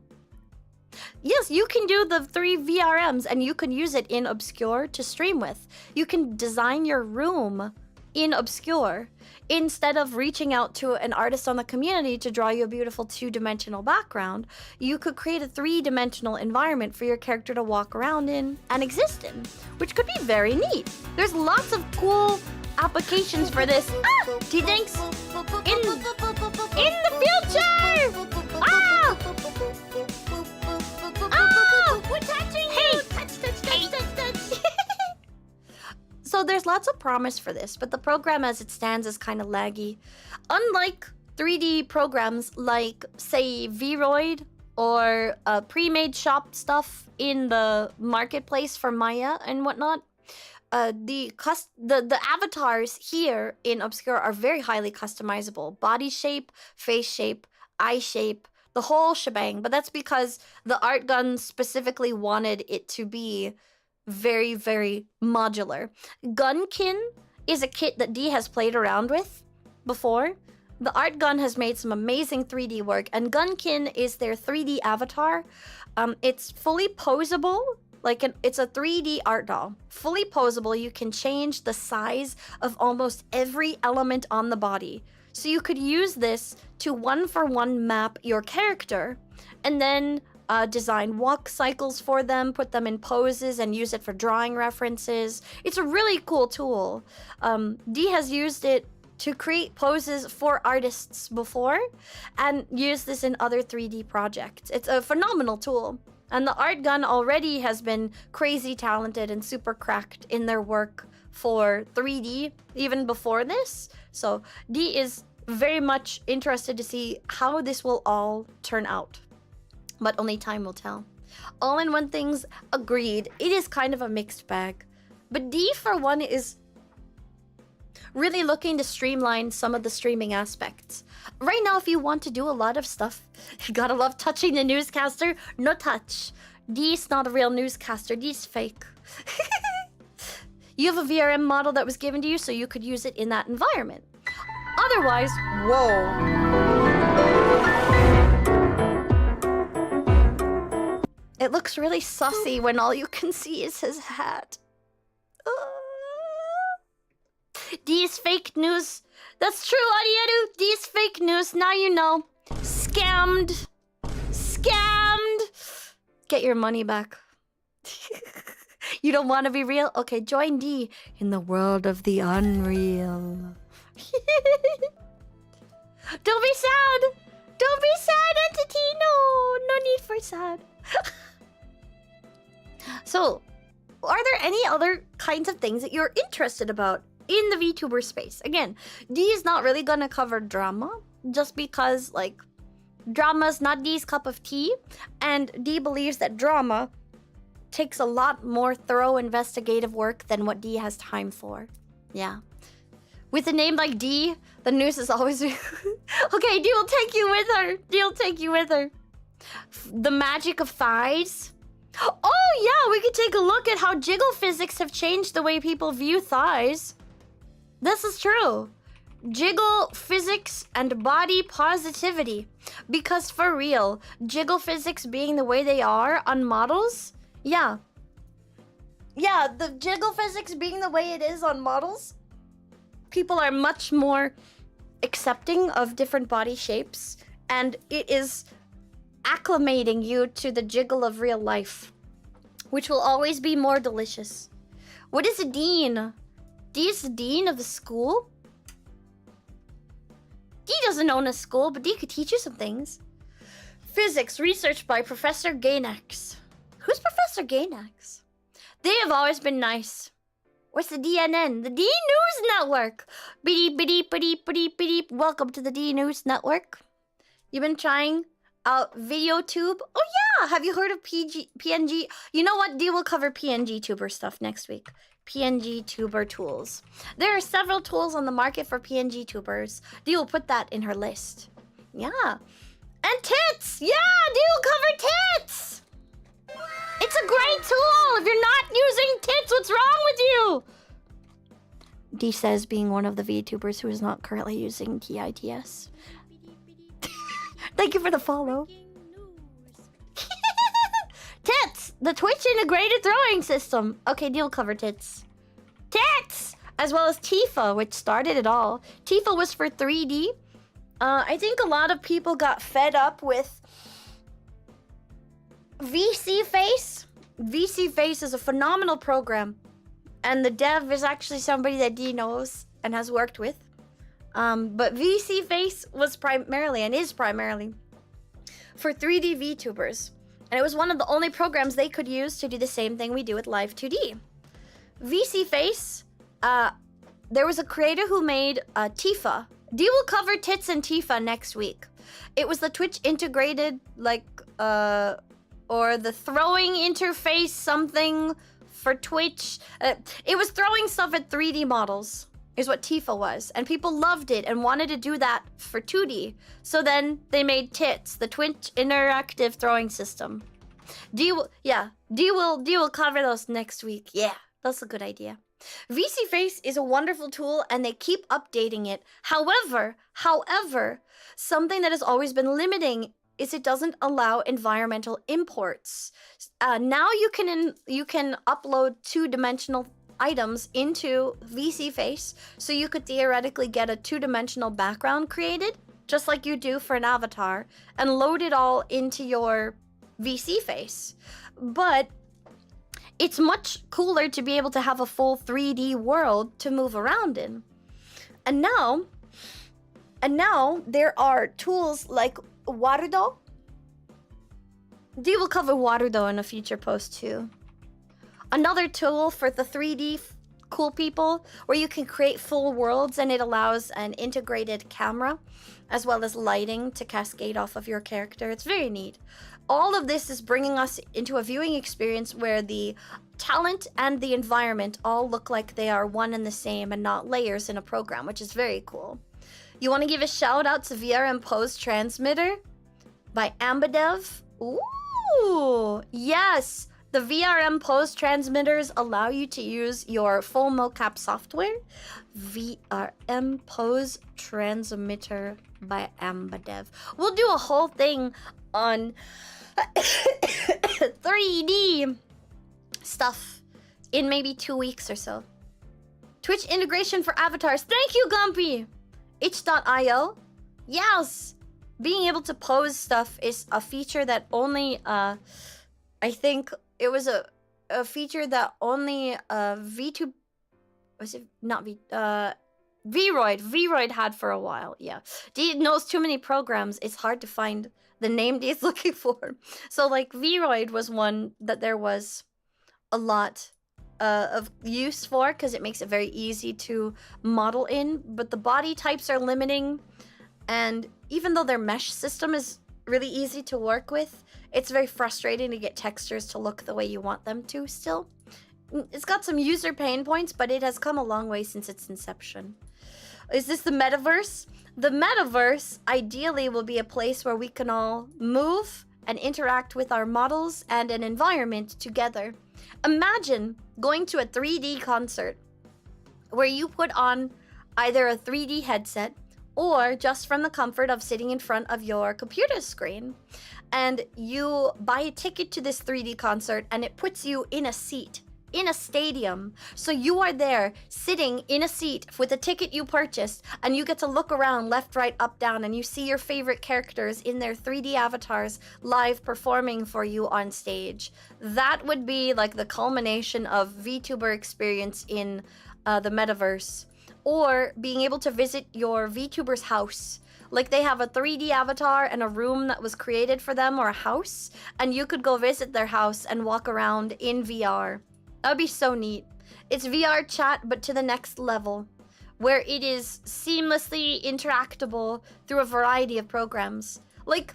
Yes, you can do the 3 VRMs and you can use it in Obscure to stream with. You can design your room in Obscure instead of reaching out to an artist on the community to draw you a beautiful 2-dimensional background. You could create a 3-dimensional environment for your character to walk around in and exist in, which could be very neat. There's lots of cool applications for this. Ah! T-Dinks! In the future! Ah! Ah! We're touching you! Touch. So there's lots of promise for this, but the program as it stands is kind of laggy. Unlike 3D programs like, say, Vroid or pre-made shop stuff in the marketplace for Maya and whatnot, the avatars here in Obscure are very highly customizable. Body shape, face shape, eye shape, the whole shebang. But that's because the art gun specifically wanted it to be very, very modular. Gunkin is a kit that Dee has played around with before. The art gun has made some amazing 3D work, and Gunkin is their 3D avatar. It's fully posable, it's a 3D art doll. Fully posable, you can change the size of almost every element on the body. So you could use this to one-for-one map your character, and then design walk cycles for them, put them in poses, and use it for drawing references. It's a really cool tool. Dee has used it to create poses for artists before, and used this in other 3D projects. It's a phenomenal tool. And the art gun already has been crazy talented and super cracked in their work for 3D, even before this. So Dee is very much interested to see how this will all turn out. But only time will tell. All-in-one things, agreed. It is kind of a mixed bag. But Dee, for one, is really looking to streamline some of the streaming aspects. Right now, if you want to do a lot of stuff, you gotta love touching the newscaster. No touch. Dee's not a real newscaster. Dee's fake. You have a VRM model that was given to you, so you could use it in that environment. Otherwise, whoa. It looks really sussy when all you can see is his hat. These fake news. That's true, Arieru. These fake news. Now you know. Scammed. Scammed. Get your money back. You don't want to be real? Okay, join Dee in the world of the unreal. Don't be sad. Don't be sad, entity. No need for sad. So, are there any other kinds of things that you're interested about in the VTuber space? Again, Dee is not really gonna cover drama, just because, like, drama's not Dee's cup of tea, and Dee believes that drama takes a lot more thorough investigative work than what Dee has time for. Yeah. With a name like Dee, the news is always... Okay, Dee will take you with her. Dee will take you with her. The magic of thighs. Oh yeah, we could take a look at how jiggle physics have changed the way people view thighs. This is true. Jiggle physics and body positivity. Because for real, jiggle physics being the way they are on models, yeah. Yeah, the jiggle physics being the way it is on models, people are much more accepting of different body shapes, and it is acclimating you to the jiggle of real life, which will always be more delicious. What is a dean? Dee is the dean of the school? Dee doesn't own a school, but Dee could teach you some things. Physics researched by Professor Gainax. Who's Professor Gainax? They have always been nice. What's the DNN? The D News Network. Beep, beep, beep, beep, beep. Welcome to the D News Network. You've been trying out VideoTube? Oh yeah! Have you heard of PNG? You know what? Dee will cover PNG tuber stuff next week. PNG tuber tools. There are several tools on the market for PNG tubers. Dee will put that in her list. Yeah. And tits! Yeah! Dee will cover tits! It's a a great tool! If you're not using tits, what's wrong with you? D says being one of the VTubers who is not currently using TITS. Thank you for the follow. Tits! The Twitch integrated throwing system. Okay, deal cover tits. Tits! As well as Tifa, which started it all. Tifa was for 3D. I think a lot of people got fed up with VC Face. VC Face is a phenomenal program. And the dev is actually somebody that D knows and has worked with. But VC Face was primarily and is primarily for 3D VTubers. And it was one of the only programs they could use to do the same thing we do with Live 2D. VC Face, there was a creator who made Tifa. D will cover tits and Tifa next week. It was the Twitch integrated, like, or the throwing interface something for Twitch. It was throwing stuff at 3D models, is what Tifa was. And people loved it and wanted to do that for 2D. So then they made Tits, the Twitch interactive throwing system. D will cover those next week. Yeah, that's a good idea. VC Face is a wonderful tool and they keep updating it. However, something that has always been limiting is it doesn't allow environmental imports. Now you can upload two-dimensional items into VC Face, so you could theoretically get a two-dimensional background created, just like you do for an avatar, and load it all into your VC Face. But it's much cooler to be able to have a full 3D world to move around in. And now there are tools like Warudo. D will cover Warudo in a future post too. Another tool for the 3D cool people where you can create full worlds and it allows an integrated camera as well as lighting to cascade off of your character. It's very neat. All of this is bringing us into a viewing experience where the talent and the environment all look like they are one and the same and not layers in a program, which is very cool. You want to give a shout out to VRM Pose Transmitter by Ambidev? Ooh, yes! The VRM Pose Transmitters allow you to use your full mocap software. VRM Pose Transmitter by Ambidev. We'll do a whole thing on 3D stuff in maybe 2 weeks or so. Twitch integration for avatars. Thank you, Gumpy! itch.io. Yes! Being able to pose stuff is a feature that only, I think it was a feature that only V2... Was it? Not V... Vroid had for a while, yeah. D knows too many programs, it's hard to find the name D is looking for. So, like, Vroid was one that there was a lot of use for, because it makes it very easy to model in, but the body types are limiting, and even though their mesh system is really easy to work with, it's very frustrating to get textures to look the way you want them to still. It's got some user pain points, but it has come a long way since its inception. Is this the metaverse? The metaverse ideally will be a place where we can all move and interact with our models and an environment together. Imagine going to a 3D concert where you put on either a 3D headset or just from the comfort of sitting in front of your computer screen, and you buy a ticket to this 3D concert and it puts you in a seat in a stadium. So you are there sitting in a seat with a ticket you purchased, and you get to look around left, right, up, down, and you see your favorite characters in their 3D avatars live performing for you on stage. That would be like the culmination of VTuber experience in the metaverse. Or being able to visit your VTuber's house. Like they have a 3D avatar and a room that was created for them, or a house, and you could go visit their house and walk around in VR. That would be so neat. It's VR chat, but to the next level, where it is seamlessly interactable through a variety of programs. Like,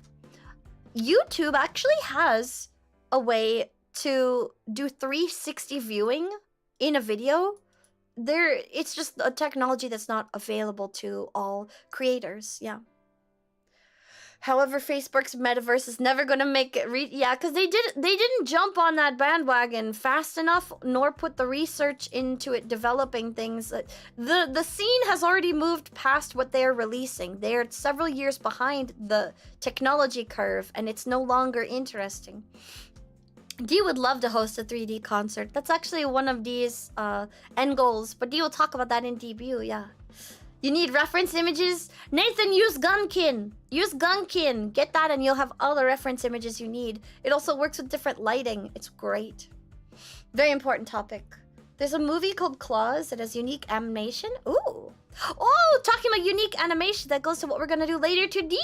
YouTube actually has a way to do 360 viewing in a video. It's just a technology that's not available to all creators, yeah. However, Facebook's metaverse is never gonna make it. Yeah, because they didn't jump on that bandwagon fast enough, nor put the research into it, developing things. The scene has already moved past what they're releasing. They're several years behind the technology curve, and it's no longer interesting. Dee would love to host a 3D concert. That's actually one of Dee's end goals, but Dee will talk about that in debut. Yeah. You need reference images? Nathan, use Gunkin! Use Gunkin! Get that and you'll have all the reference images you need. It also works with different lighting. It's great. Very important topic. There's a movie called Claws that has unique animation. Ooh! Oh! Talking about unique animation, that goes to what we're gonna do later today!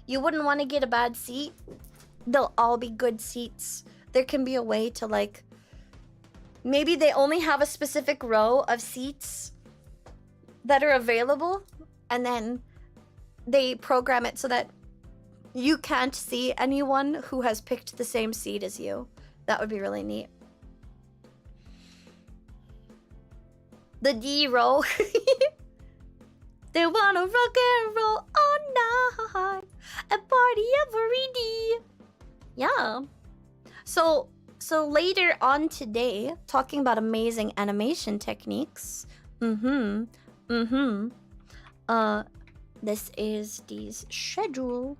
You wouldn't want to get a bad seat. They'll all be good seats. There can be a way to, like... Maybe they only have a specific row of seats that are available, and then they program it so that you can't see anyone who has picked the same seat as you. That would be really neat. The D row. They wanna rock and roll all night and party every day. Yeah. So later on today, talking about amazing animation techniques. This is Dee's schedule.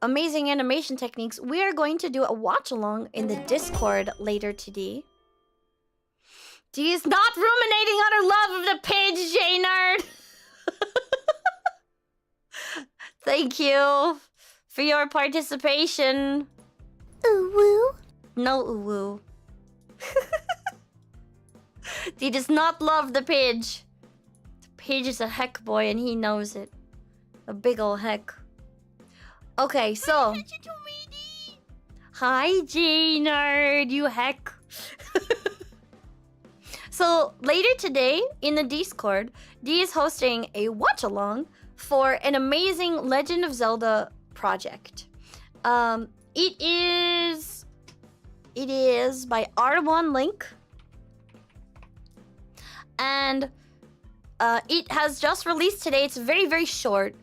Amazing animation techniques. We are going to do a watch along in the Discord later today. Dee is not ruminating on her love of the page, J-Nerd. Thank you for your participation. Ooh woo. No ooh woo. He does not love the page. The page is a heck boy and he knows it. A big ol' heck. Okay, so... Hi, J-Nerd, you heck. So, later today, in the Discord, Dee is hosting a watch-along for an amazing Legend of Zelda project. It is by R1 Link. And it has just released today. It's very, very short.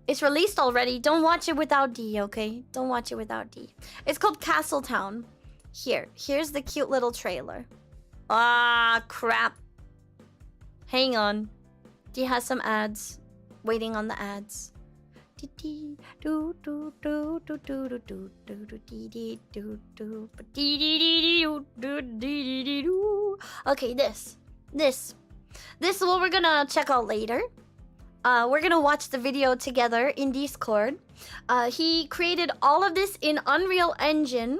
It's released already. Don't watch it without D, okay? Don't watch it without D. It's called Castle Town. Here's the cute little trailer. Ah, crap. Hang on. D has some ads. Waiting on the ads. Okay, this is what we're gonna check out later. We're gonna watch the video together in Discord. He created all of this in Unreal Engine,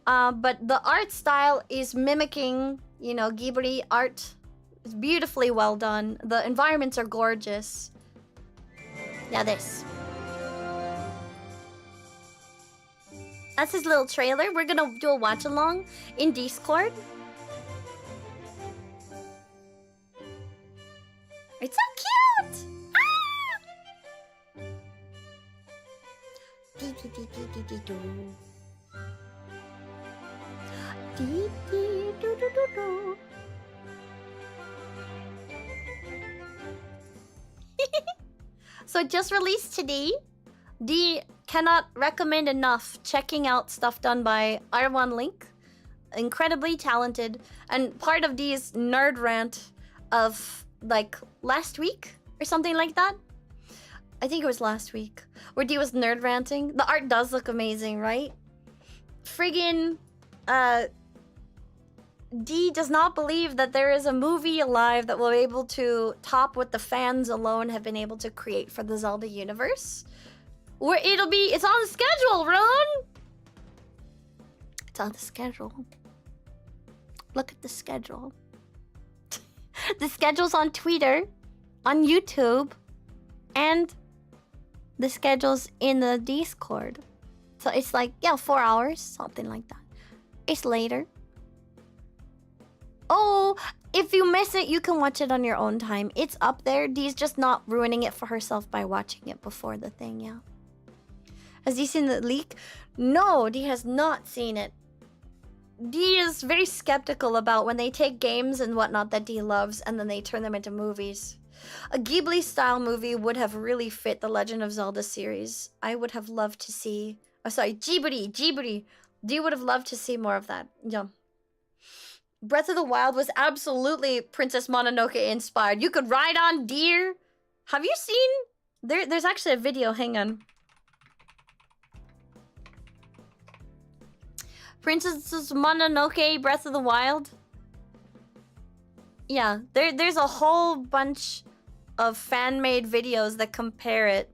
but the art style is mimicking, you know, Ghibli art. It's beautifully well done. The environments are gorgeous. Yeah, this. That's his little trailer. We're gonna do a watch along in Discord. It's so cute! So it just released today. D cannot recommend enough checking out stuff done by R1 Link. Incredibly talented. And part of D's nerd rant of like last week or something like that. I think it was last week where D was nerd ranting. The art does look amazing, right? Friggin' D does not believe that there is a movie alive that will be able to top what the fans alone have been able to create for the Zelda universe. Where it's on the schedule, Ron! It's on the schedule. Look at the schedule. The schedule's on Twitter, on YouTube, and the schedule's in the Discord. So it's like, yeah, 4 hours, something like that. It's later. Oh, if you miss it, you can watch it on your own time. It's up there. Dee's just not ruining it for herself by watching it before the thing, yeah. Has Dee seen the leak? No, Dee has not seen it. Dee is very skeptical about when they take games and whatnot that Dee loves and then they turn them into movies. A Ghibli-style movie would have really fit the Legend of Zelda series. I would have loved to see... Oh, sorry, Ghibli. D would have loved to see more of that. Yeah. Breath of the Wild was absolutely Princess Mononoke inspired. You could ride on deer. Have you seen... There's actually a video, hang on. Princess Mononoke, Breath of the Wild. Yeah, there's a whole bunch of fan-made videos that compare it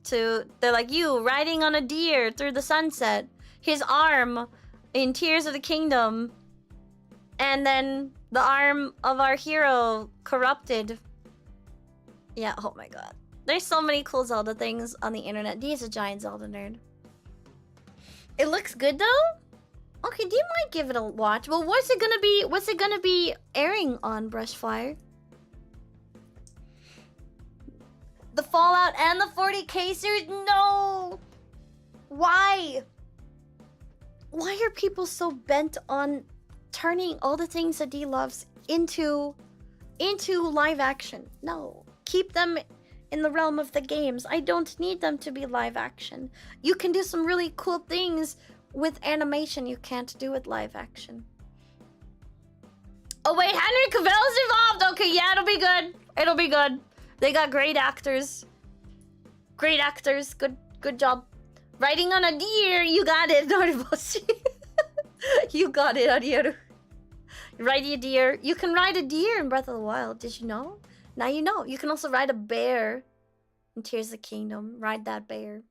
to... They're like, you riding on a deer through the sunset. His arm in Tears of the Kingdom. And then the arm of our hero corrupted. Yeah, oh my god. There's so many cool Zelda things on the internet. D is a giant Zelda nerd. It looks good though? Okay, D might give it a watch. Well, what's it gonna be airing on, Brushfire? The Fallout and the 40K series? No! Why? Why are people so bent on turning all the things that D loves into live action? No. Keep them in the realm of the games. I don't need them to be live action. You can do some really cool things with animation you can't do with live action. Oh wait, Henry Cavill's involved! Okay, yeah, it'll be good. It'll be good. They got great actors. Great actors. Good job. Riding on a deer, you got it, Noriboshi. You got it, Arieru. Ride a deer. You can ride a deer in Breath of the Wild. Did you know? Now you know. You can also ride a bear in Tears of the Kingdom. Ride that bear.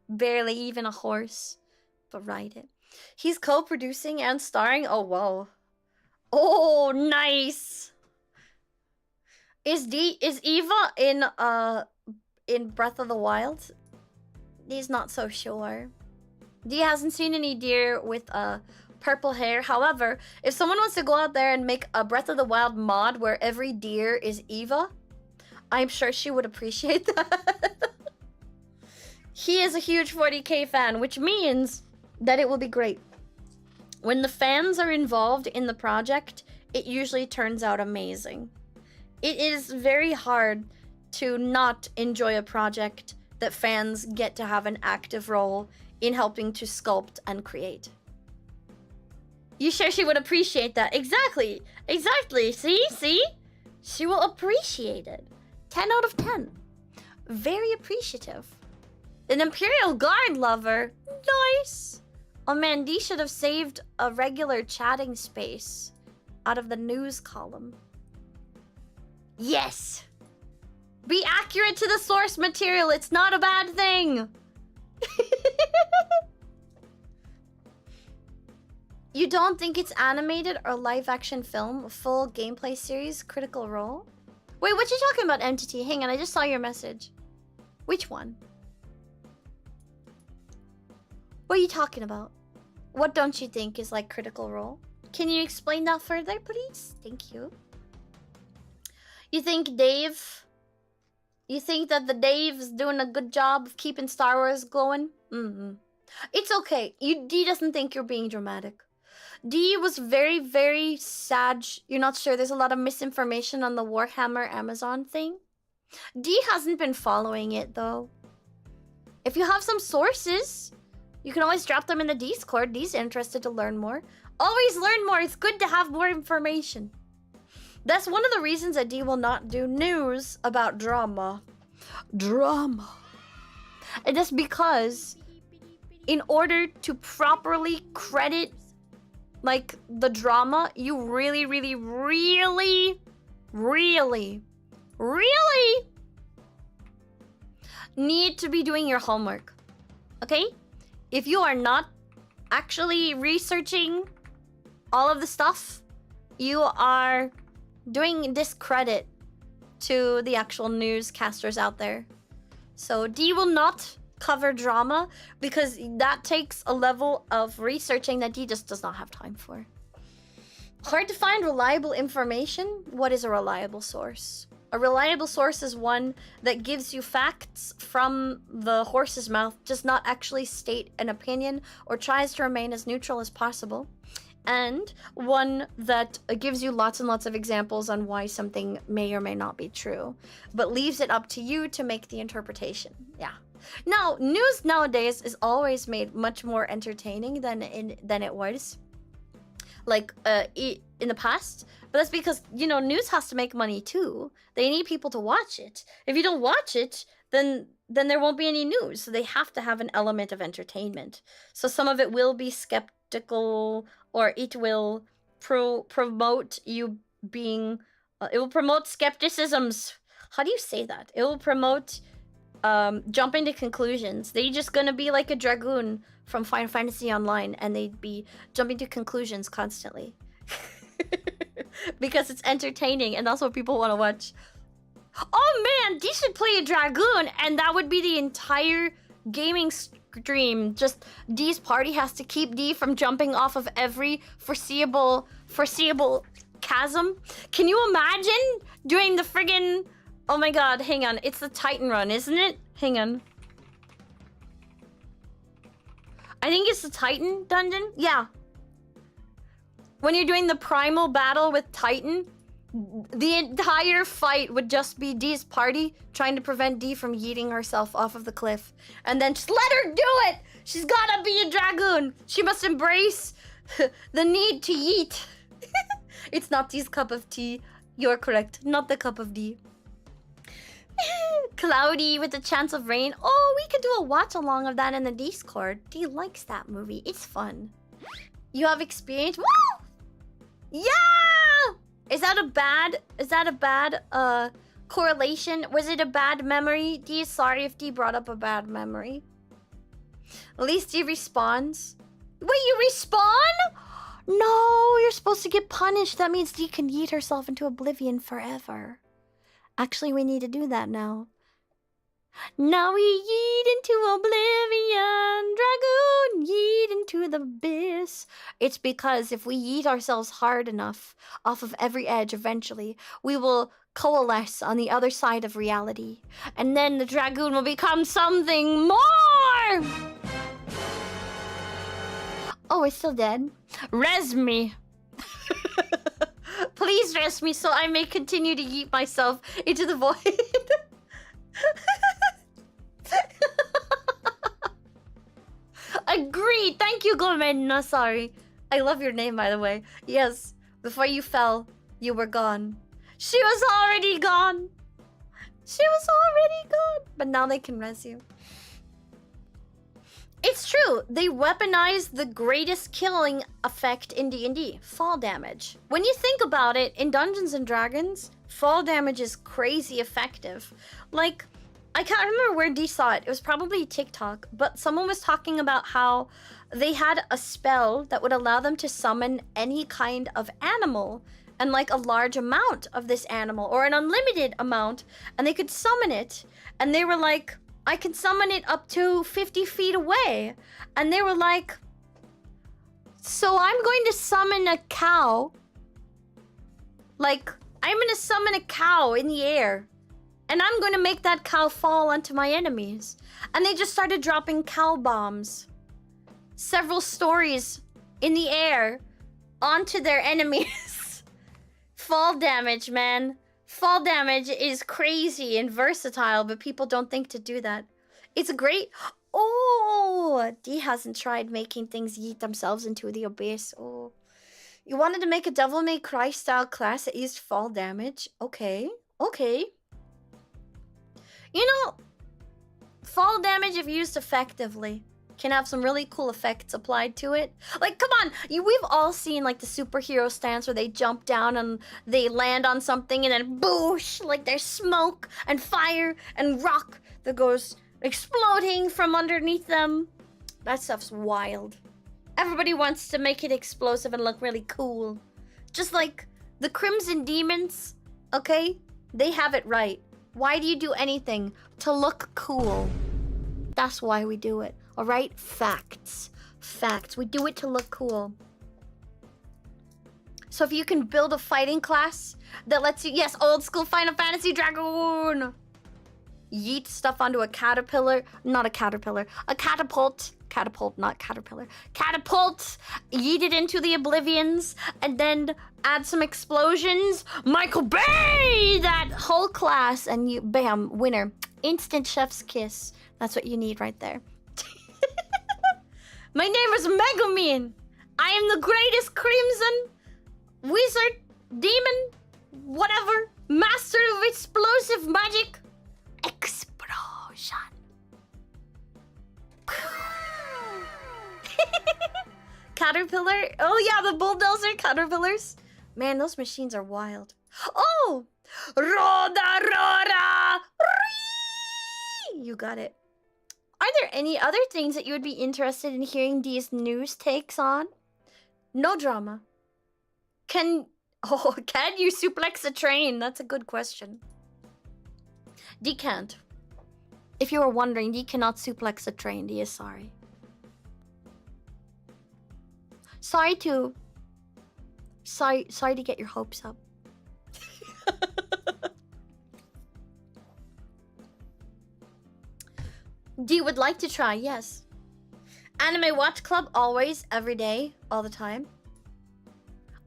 Barely even a horse, but ride it. He's co-producing and starring. Oh, whoa. Oh, nice. Is Eva in Breath of the Wild? He's not so sure. D hasn't seen any deer with purple hair. However, if someone wants to go out there and make a Breath of the Wild mod where every deer is Eva, I'm sure she would appreciate that. He is a huge 40K fan, which means that it will be great. When the fans are involved in the project, it usually turns out amazing. It is very hard to not enjoy a project that fans get to have an active role in helping to sculpt and create. You sure she would appreciate that? Exactly. Exactly. See? She will appreciate it. 10 out of 10. Very appreciative. An Imperial Guard lover. Nice. Oh man, D should have saved a regular chatting space out of the news column. Yes. Be accurate to the source material. It's not a bad thing. You don't think it's animated or live action film? Full gameplay series? Critical Role? Wait, what you talking about, MTT? Hang on, I just saw your message. Which one? What are you talking about? What don't you think is like Critical Role? Can you explain that further, please? Thank you. You think Dave... You think that the Dave's doing a good job of keeping Star Wars going? It's okay. D doesn't think you're being dramatic. D was very, very sad. You're not sure. There's a lot of misinformation on the Warhammer Amazon thing. D hasn't been following it, though. If you have some sources, you can always drop them in the Discord. D's interested to learn more. Always learn more. It's good to have more information. That's one of the reasons that D will not do news about drama. And that's because in order to properly credit like the drama, you really need to be doing your homework. Okay? If you are not actually researching all of the stuff, you are doing discredit to the actual newscasters out there. So D will not cover drama because that takes a level of researching that D just does not have time for. Hard to find reliable information? What is a reliable source? A reliable source is one that gives you facts from the horse's mouth, does not actually state an opinion or tries to remain as neutral as possible. and one that gives you lots and lots of examples on why something may or may not be true, but leaves it up to you to make the interpretation. Yeah. Now, news nowadays is always made much more entertaining than it was, like in the past. But that's because, you know, news has to make money too. They need people to watch it. If you don't watch it, then there won't be any news. So they have to have an element of entertainment. So some of it will be skeptical, or it will promote you being... it will promote skepticisms. How do you say that? It will promote jumping to conclusions. They're just gonna be like a dragoon from Final Fantasy Online, and they'd be jumping to conclusions constantly. Because it's entertaining, and that's what people want to watch. Oh man, Dee should play a dragoon, and that would be the entire gaming stream. Just Dee's party has to keep Dee from jumping off of every foreseeable chasm. Can you imagine doing the friggin'... Oh my god, hang on. It's the Titan run, isn't it? Hang on. I think it's the Titan dungeon? Yeah. When you're doing the primal battle with Titan, the entire fight would just be Dee's party trying to prevent Dee from yeeting herself off of the cliff. And then just let her do it! She's gotta be a dragoon! She must embrace the need to yeet. It's not Dee's cup of tea. You're correct. Not the cup of Dee. Cloudy with a chance of rain. Oh, we could do a watch along of that in the Discord. Dee likes that movie. It's fun. You have experience. Woo! Yeah! Is that a bad correlation? Was it a bad memory? Dee is sorry if Dee brought up a bad memory. At least Dee respawns. Wait, you respawn? No, you're supposed to get punished. That means Dee can yeet herself into oblivion forever. Actually, we need to do that now. Now we yeet into oblivion, dragoon, yeet into the abyss. It's because if we yeet ourselves hard enough off of every edge, eventually, we will coalesce on the other side of reality. And then the dragoon will become something more! Oh, it's still dead? Res me. Please rest me so I may continue to yeet myself into the void. Agreed. Thank you, Gormena. Sorry. I love your name, by the way. Yes. Before you fell, you were gone. She was already gone. She was already gone. But now they can res you. It's true. They weaponized the greatest killing effect in D&D. Fall damage. When you think about it, in Dungeons & Dragons, fall damage is crazy effective. Like, I can't remember where Dee saw it. It was probably TikTok. But someone was talking about how they had a spell that would allow them to summon any kind of animal. And like a large amount of this animal. Or an unlimited amount. And they could summon it. And they were like... I can summon it up to 50 feet away. And they were like, so I'm going to summon a cow. Like, I'm going to summon a cow in the air. And I'm going to make that cow fall onto my enemies. And they just started dropping cow bombs. Several stories in the air onto their enemies. Fall damage, man. Fall damage is crazy and versatile, but people don't think to do that. It's great. Oh, Dee hasn't tried making things yeet themselves into the abyss. Oh, you wanted to make a Devil May Cry style class that used fall damage? Okay, okay. You know, fall damage, if used effectively, can have some really cool effects applied to it. Like, come on, we've all seen like the superhero stance where they jump down and they land on something and then boosh, like there's smoke and fire and rock that goes exploding from underneath them. That stuff's wild. Everybody wants to make it explosive and look really cool. Just like the Crimson Demons, okay? They have it right. Why do you do anything? To look cool. That's why we do it. Alright? Facts. Facts. We do it to look cool. So if you can build a fighting class that lets you... Yes, old school Final Fantasy Dragoon! Yeet stuff onto a caterpillar. Not a caterpillar. A catapult. catapult, not caterpillar. Catapult, yeet it into the oblivions, and then add some explosions. Michael Bay! That whole class, and you, bam, winner. Instant chef's kiss. That's what you need right there. My name is Megumin. I am the greatest crimson wizard, demon, whatever, master of explosive magic. Explosion. Caterpillar. Oh yeah, the bulldozer caterpillars. Man, those machines are wild. Oh! Roda, roda, ree! You got it. Are there any other things that you would be interested in hearing these news takes on? No drama. Can you suplex a train? That's a good question. Dee can't. If you were wondering, Dee cannot suplex a train. Dee is sorry. Sorry to get your hopes up. Dee would like to try, yes. Anime Watch Club, always, every day, all the time.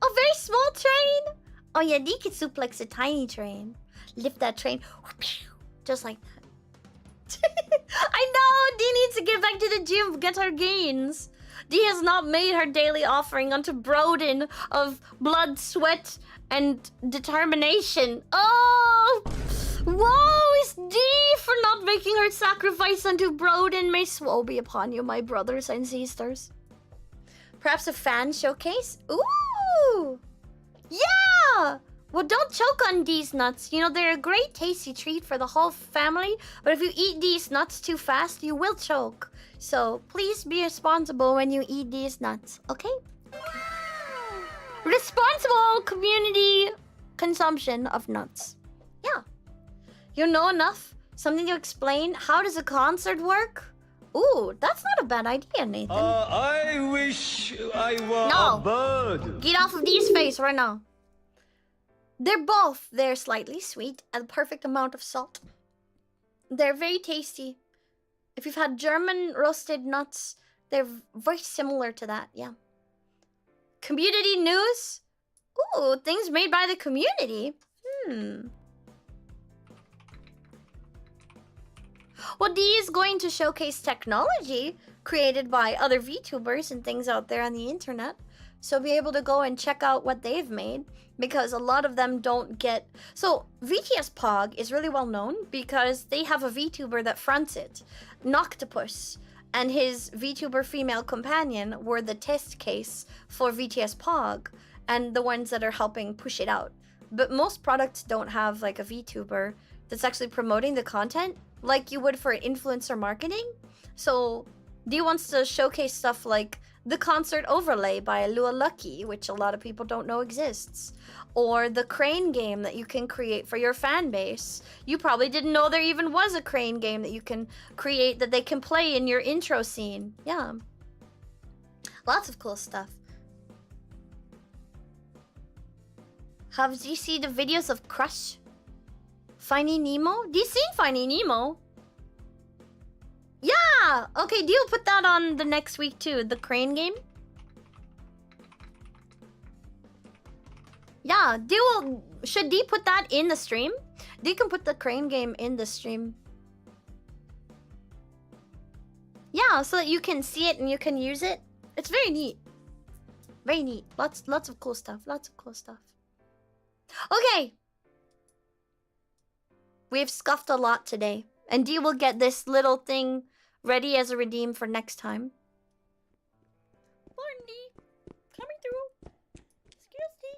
A very small train? Oh yeah, Dee could suplex a tiny train. Lift that train, just like that. I know, Dee needs to get back to the gym, get her gains. Dee has not made her daily offering unto Broden of blood, sweat, and determination. Oh! Woe is Dee for not making her sacrifice unto Broden. May woe be upon you, my brothers and sisters. Perhaps a fan showcase? Ooh! Yeah! Well, don't choke on these nuts. You know, they're a great tasty treat for the whole family. But if you eat these nuts too fast, you will choke. So please be responsible when you eat these nuts, okay? Responsible community consumption of nuts. Yeah. You know enough? Something to explain? How does a concert work? Ooh, that's not a bad idea, Nathan. I wish I were a bird. Get off of Dee's face right now. They're slightly sweet and the perfect amount of salt. They're very tasty. If you've had German roasted nuts, they're very similar to that, yeah. Community news? Ooh, things made by the community. Well, Dee is going to showcase technology created by other VTubers and things out there on the internet. So be able to go and check out what they've made, because a lot of them don't get... So VTS Pog is really well known because they have a VTuber that fronts it. Noctopus and his VTuber female companion were the test case for VTS Pog and the ones that are helping push it out. But most products don't have like a VTuber that's actually promoting the content like you would for influencer marketing. So Dee wants to showcase stuff like the concert overlay by Lua Lucky, which a lot of people don't know exists. Or the crane game that you can create for your fan base. You probably didn't know there even was a crane game that you can create that they can play in your intro scene. Yeah. Lots of cool stuff. Have you seen the videos of Crush? Finding Nemo? Do you seen Finding Nemo? Yeah! Okay, Dee will put that on the next week too. The crane game. Yeah, Dee will... Should Dee put that in the stream? Dee can put the crane game in the stream. Yeah, so that you can see it and you can use it. It's very neat. Very neat. Lots of cool stuff. Lots of cool stuff. Okay. We've scuffed a lot today. And Dee will get this little thing ready as a redeem for next time. Morning, Dee. Coming through. Excuse me.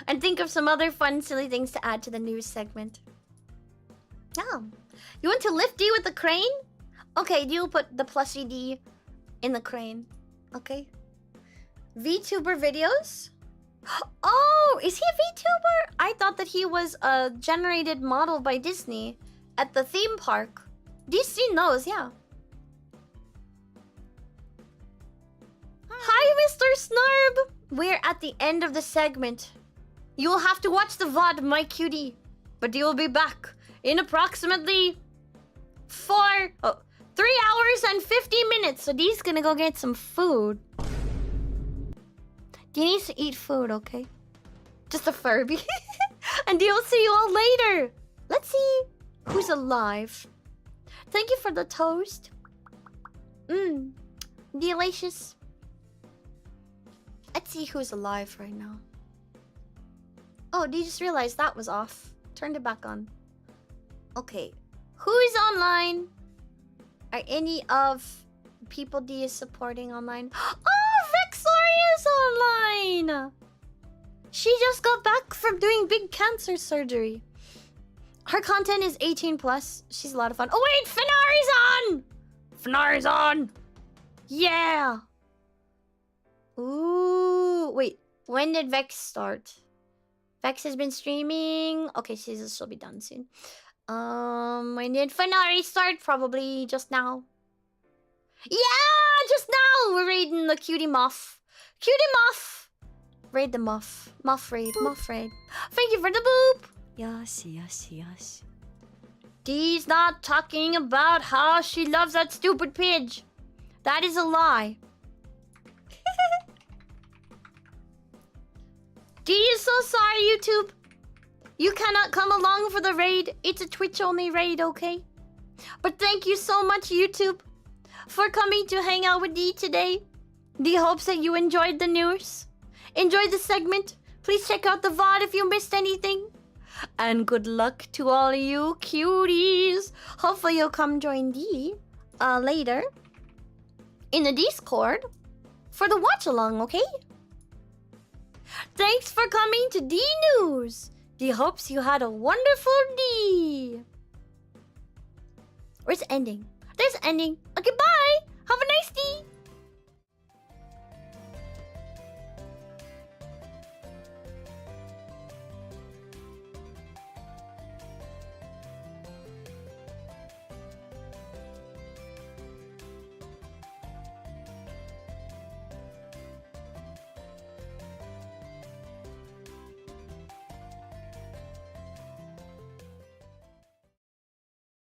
And think of some other fun, silly things to add to the news segment. Yeah. You want to lift Dee with the crane? Okay, Dee will put the plushie Dee in the crane. Okay. VTuber videos? Oh, is he a VTuber? I thought that he was a generated model by Disney at the theme park. Disney knows, yeah. Hi, Mr. Snurb! We're at the end of the segment. You will have to watch the VOD, my cutie. But you will be back in approximately 3 hours and 50 minutes. So Dee's gonna go get some food. Dee needs to eat food, okay? Just a Furby. And Dee will see you all later. Let's see who's alive. Thank you for the toast. Delicious. Let's see who's alive right now. Oh, Dee just realized that was off. Turned it back on. Okay. Who's online? Are any of people Dee is supporting online? Oh, Vexoria is online! She just got back from doing big cancer surgery. Her content is 18 plus. She's a lot of fun. Oh wait, Fenari's on! Fenari's on! Yeah! Ooh, wait. When did Vex start? Vex has been streaming. Okay, she'll be done soon. When did Fenari start? Probably just now. Yeah, just now! We're raiding the Cutie Muff. Cutie Muff! Raid the Muff. Muff raid. Muff raid. Thank you for the boop! Yes. Dee's not talking about how she loves that stupid pidge. That is a lie. Dee is so sorry, YouTube. You cannot come along for the raid. It's a Twitch-only raid, okay? But thank you so much, YouTube, for coming to hang out with Dee today. Dee hopes that you enjoyed the news. Enjoyed the segment. Please check out the VOD if you missed anything. And good luck to all you cuties. Hopefully you'll come join Dee later in the Discord for the watch-along, okay? Thanks for coming to Dee News. Dee hopes you had a wonderful Dee. Where's ending? There's ending.